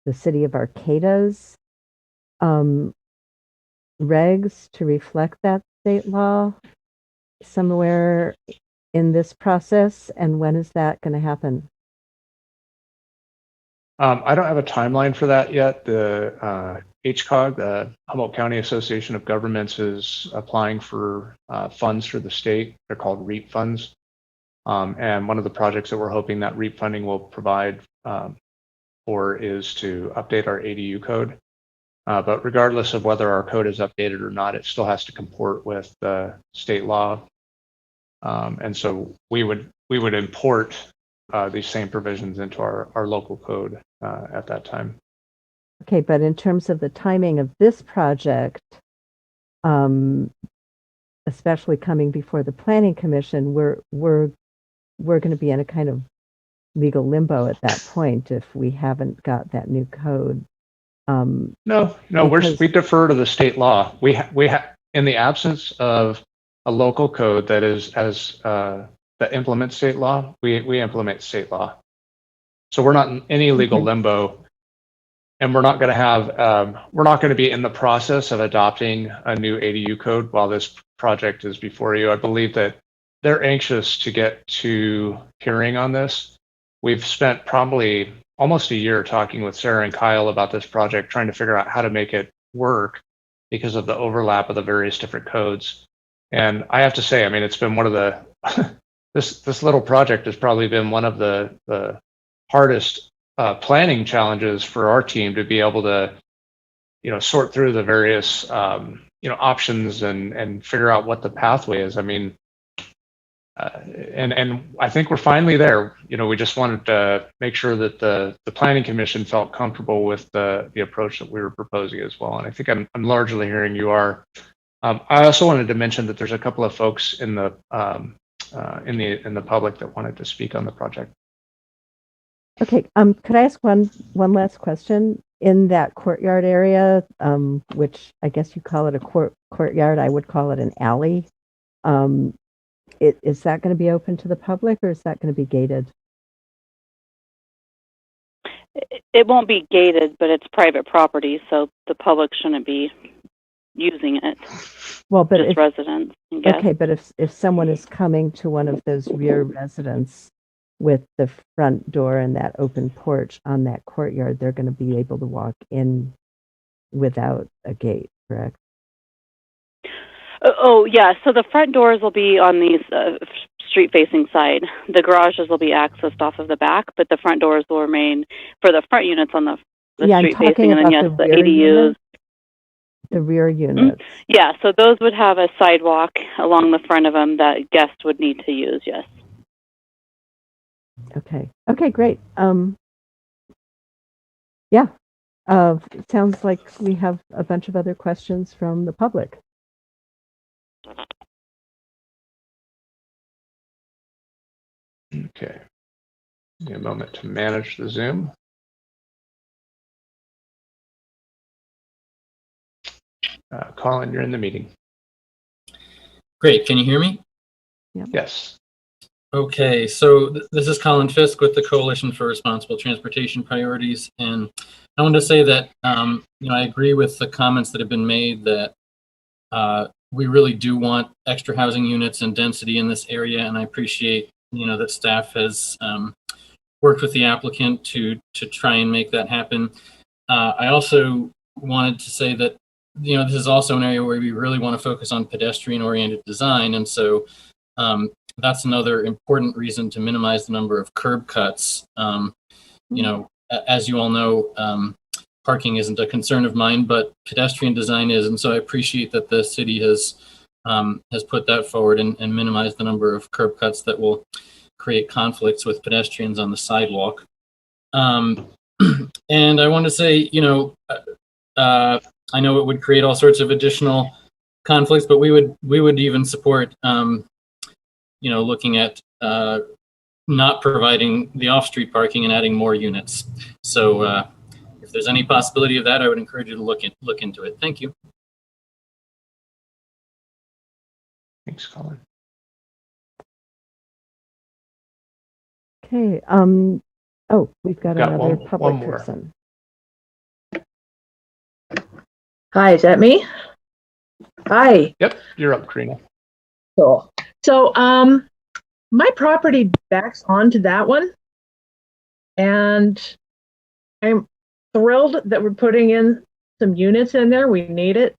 the city of Arcata's regs to reflect that state law somewhere in this process? And when is that going to happen? I don't have a timeline for that yet. The HCOG, the Humboldt County Association of Governments, is applying for funds for the state. They're called REAP funds. And one of the projects that we're hoping that REAP funding will provide for is to update our ADU code. But regardless of whether our code is updated or not, it still has to comport with the state law. And so we would import these same provisions into our local code at that time. Okay, but in terms of the timing of this project, especially coming before the Planning Commission, we're going to be in a kind of legal limbo at that point if we haven't got that new code. No, because- we defer to the state law. We in the absence of a local code that is that implements state law, we implement state law. So we're not in any legal limbo, and we're not going to be in the process of adopting a new ADU code while this project is before you. I believe that they're anxious to get to hearing on this. We've spent probably almost a year talking with Sarah and Kyle about this project, trying to figure out how to make it work because of the overlap of the various different codes. And I have to say, I mean, it's been one of the this little project has probably been one of the hardest planning challenges for our team to be able to, sort through the various options and figure out what the pathway is. I mean, and I think we're finally there. We just wanted to make sure that the Planning Commission felt comfortable with the approach that we were proposing as well. And I think I'm largely hearing you are. I also wanted to mention that there's a couple of folks in the public that wanted to speak on the project. Okay, could I ask one last question? In that courtyard area, which I guess you call it a courtyard, I would call it an alley. Is that going to be open to the public, or is that going to be gated? It won't be gated, but it's private property, so the public shouldn't be using it. Well, but just residents. I guess. Okay, but if someone is coming to one of those rear residents with the front door and that open porch on that courtyard, they're going to be able to walk in without a gate, correct? Oh, yeah. So the front doors will be on the street-facing side. The garages will be accessed off of the back, but the front doors will remain for the front units on the street-facing. And then, yes, the ADUs. Units? The rear units. Yeah, so those would have a sidewalk along the front of them that guests would need to use, yes. Okay, great. Yeah, it sounds like we have a bunch of other questions from the public. Okay. Give me a moment to manage the Zoom. Colin, you're in the meeting. Great. Can you hear me? Yep. Yes. Okay. So this is Colin Fisk with the Coalition for Responsible Transportation Priorities. And I want to say that, I agree with the comments that have been made that we really do want extra housing units and density in this area. And I appreciate, that staff has worked with the applicant to try and make that happen. I also wanted to say that, this is also an area where we really want to focus on pedestrian-oriented design. And so that's another important reason to minimize the number of curb cuts. As you all know, parking isn't a concern of mine, but pedestrian design is. And so I appreciate that the city has put that forward and minimized the number of curb cuts that will create conflicts with pedestrians on the sidewalk. And I want to say, I know it would create all sorts of additional conflicts, but we would even support, looking at not providing the off-street parking and adding more units. So if there's any possibility of that, I would encourage you to look into it. Thank you. Thanks, Colin. Okay. We've got another public person. Hi, is that me? Hi. Yep, you're up, Karina. Cool. So, my property backs onto that one, and I'm thrilled that we're putting in some units in there. We need it.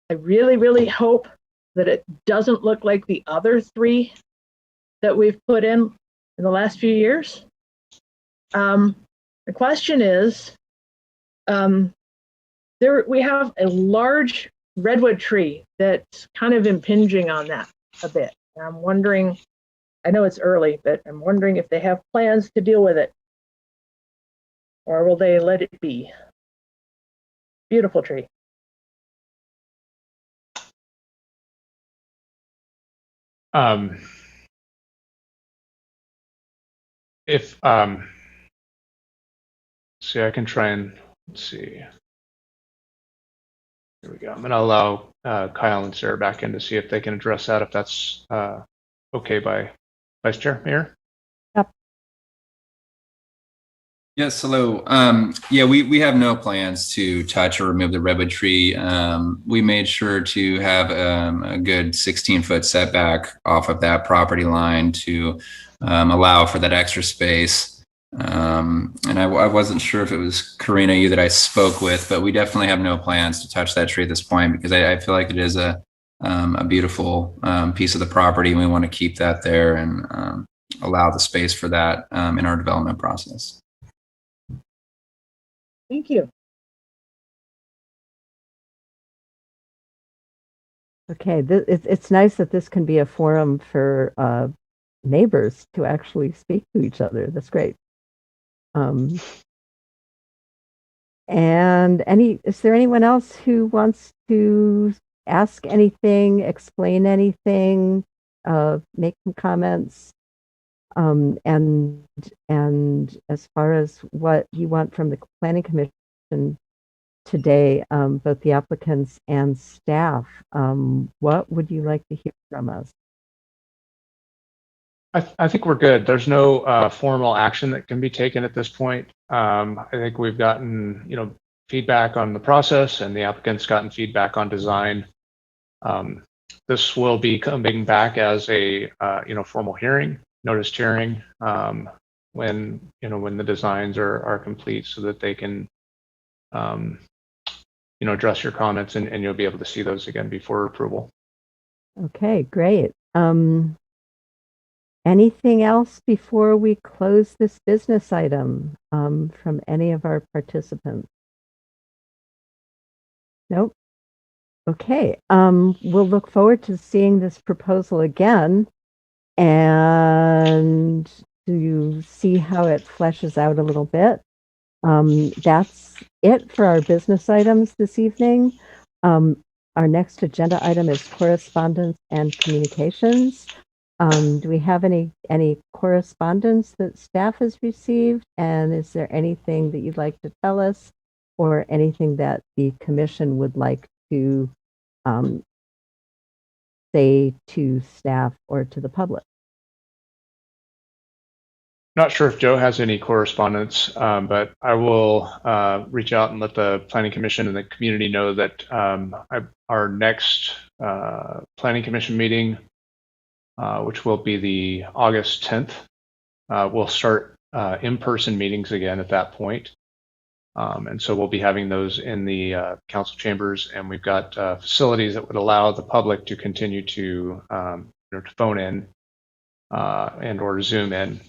I really, really hope that it doesn't look like the other 3 that we've put in the last few years. The question is, we have a large redwood tree that's kind of impinging on that a bit. And I'm wondering I know it's early, but I'm wondering if they have plans to deal with it. Or will they let it be? Beautiful tree. If see, I can try and let's see. Here we go. I'm going to allow Kyle and Sarah back in to see if they can address that, if that's okay by Vice Chair, Mayor. Yes, hello. Yeah, we have no plans to touch or remove the redwood tree. We made sure to have a good 16-foot setback off of that property line to allow for that extra space. And I wasn't sure if it was Karina, you that I spoke with, but we definitely have no plans to touch that tree at this point because I feel like it is a beautiful piece of the property, and we want to keep that there and allow the space for that in our development process. Thank you. Okay, it's nice that this can be a forum for neighbors to actually speak to each other. That's great. And is there anyone else who wants to ask anything, explain anything, make some comments? And as far as what you want from the Planning Commission today, both the applicants and staff, what would you like to hear from us? I think we're good. There's no formal action that can be taken at this point. I think we've gotten, feedback on the process, and the applicant's gotten feedback on design. This will be coming back as a formal hearing, noticed hearing, when the designs are complete, so that they can address your comments, and you'll be able to see those again before approval. Okay, great. Anything else before we close this business item from any of our participants? Nope. Okay. We'll look forward to seeing this proposal again and to see how it fleshes out a little bit. That's it for our business items this evening. Our next agenda item is correspondence and communications. Do we have any correspondence that staff has received? And is there anything that you'd like to tell us, or anything that the commission would like to say to staff or to the public? Not sure if Joe has any correspondence, but I will reach out and let the Planning Commission and the community know that our next Planning Commission meeting, which will be the August 10th, we'll start in-person meetings again at that point. And so we'll be having those in the council chambers, and we've got facilities that would allow the public to continue to phone in and or Zoom in.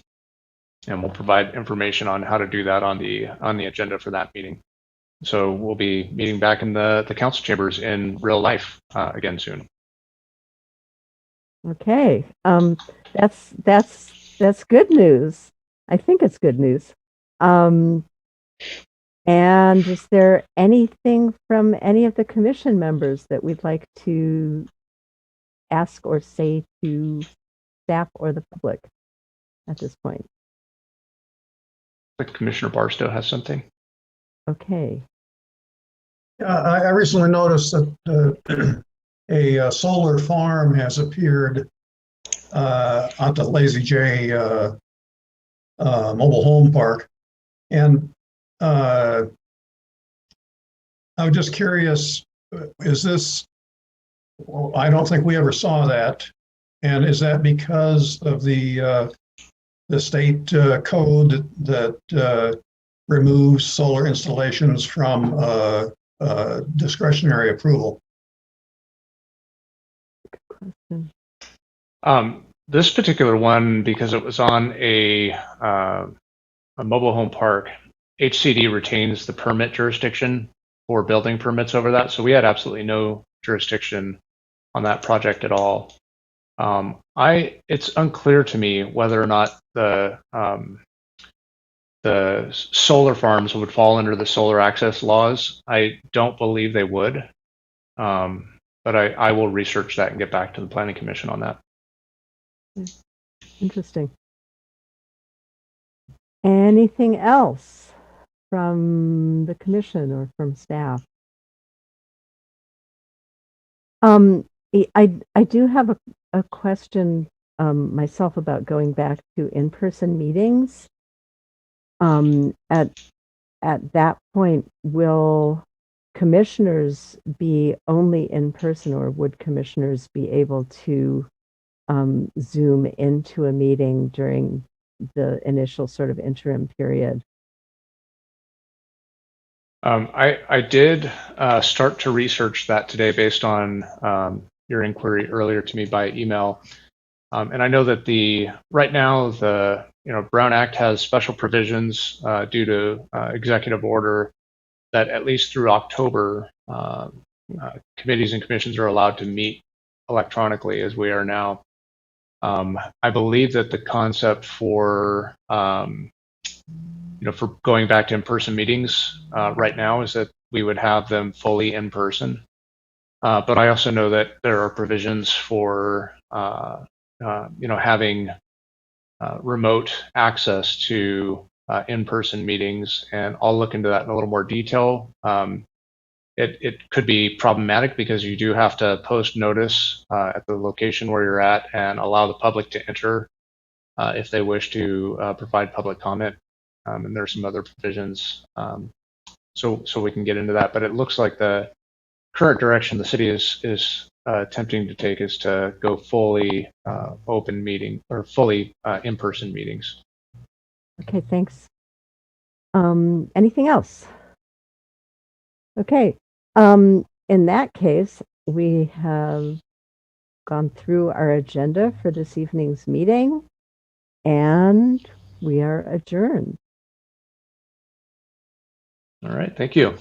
And we'll provide information on how to do that on the agenda for that meeting. So we'll be meeting back in the council chambers in real life again soon. Okay, that's good news. I think it's good news. And is there anything from any of the commission members that we'd like to ask or say to staff or the public at this point? Commissioner Barstow has something. Okay. I recently noticed that a solar farm has appeared at the Lazy J mobile home park. And I was just curious, is this, I don't think we ever saw that. And is that because of the state code that removes solar installations from discretionary approval? Good question. This particular one, because it was on a mobile home park, HCD retains the permit jurisdiction for building permits over that. So we had absolutely no jurisdiction on that project at all. It's unclear to me whether or not the solar farms would fall under the solar access laws. I don't believe they would, but I will research that and get back to the Planning Commission on that. Interesting. Anything else from the commission or from staff? I do have a question myself about going back to in-person meetings. At that point, will commissioners be only in person, or would commissioners be able to Zoom into a meeting during the initial sort of interim period? I did start to research that today based on your inquiry earlier to me by email. And I know that right now the Brown Act has special provisions due to executive order that at least through October, committees and commissions are allowed to meet electronically as we are now. I believe that the concept for for going back to in-person meetings right now is that we would have them fully in person. But I also know that there are provisions for having remote access to in-person meetings, and I'll look into that in a little more detail. It could be problematic because you do have to post notice at the location where you're at and allow the public to enter if they wish to provide public comment. And there's some other provisions, so we can get into that. But it looks like the current direction the city is attempting to take is to go fully open meeting or fully in-person meetings. Okay, thanks. Anything else? Okay. In that case, we have gone through our agenda for this evening's meeting, and we are adjourned. All right, thank you.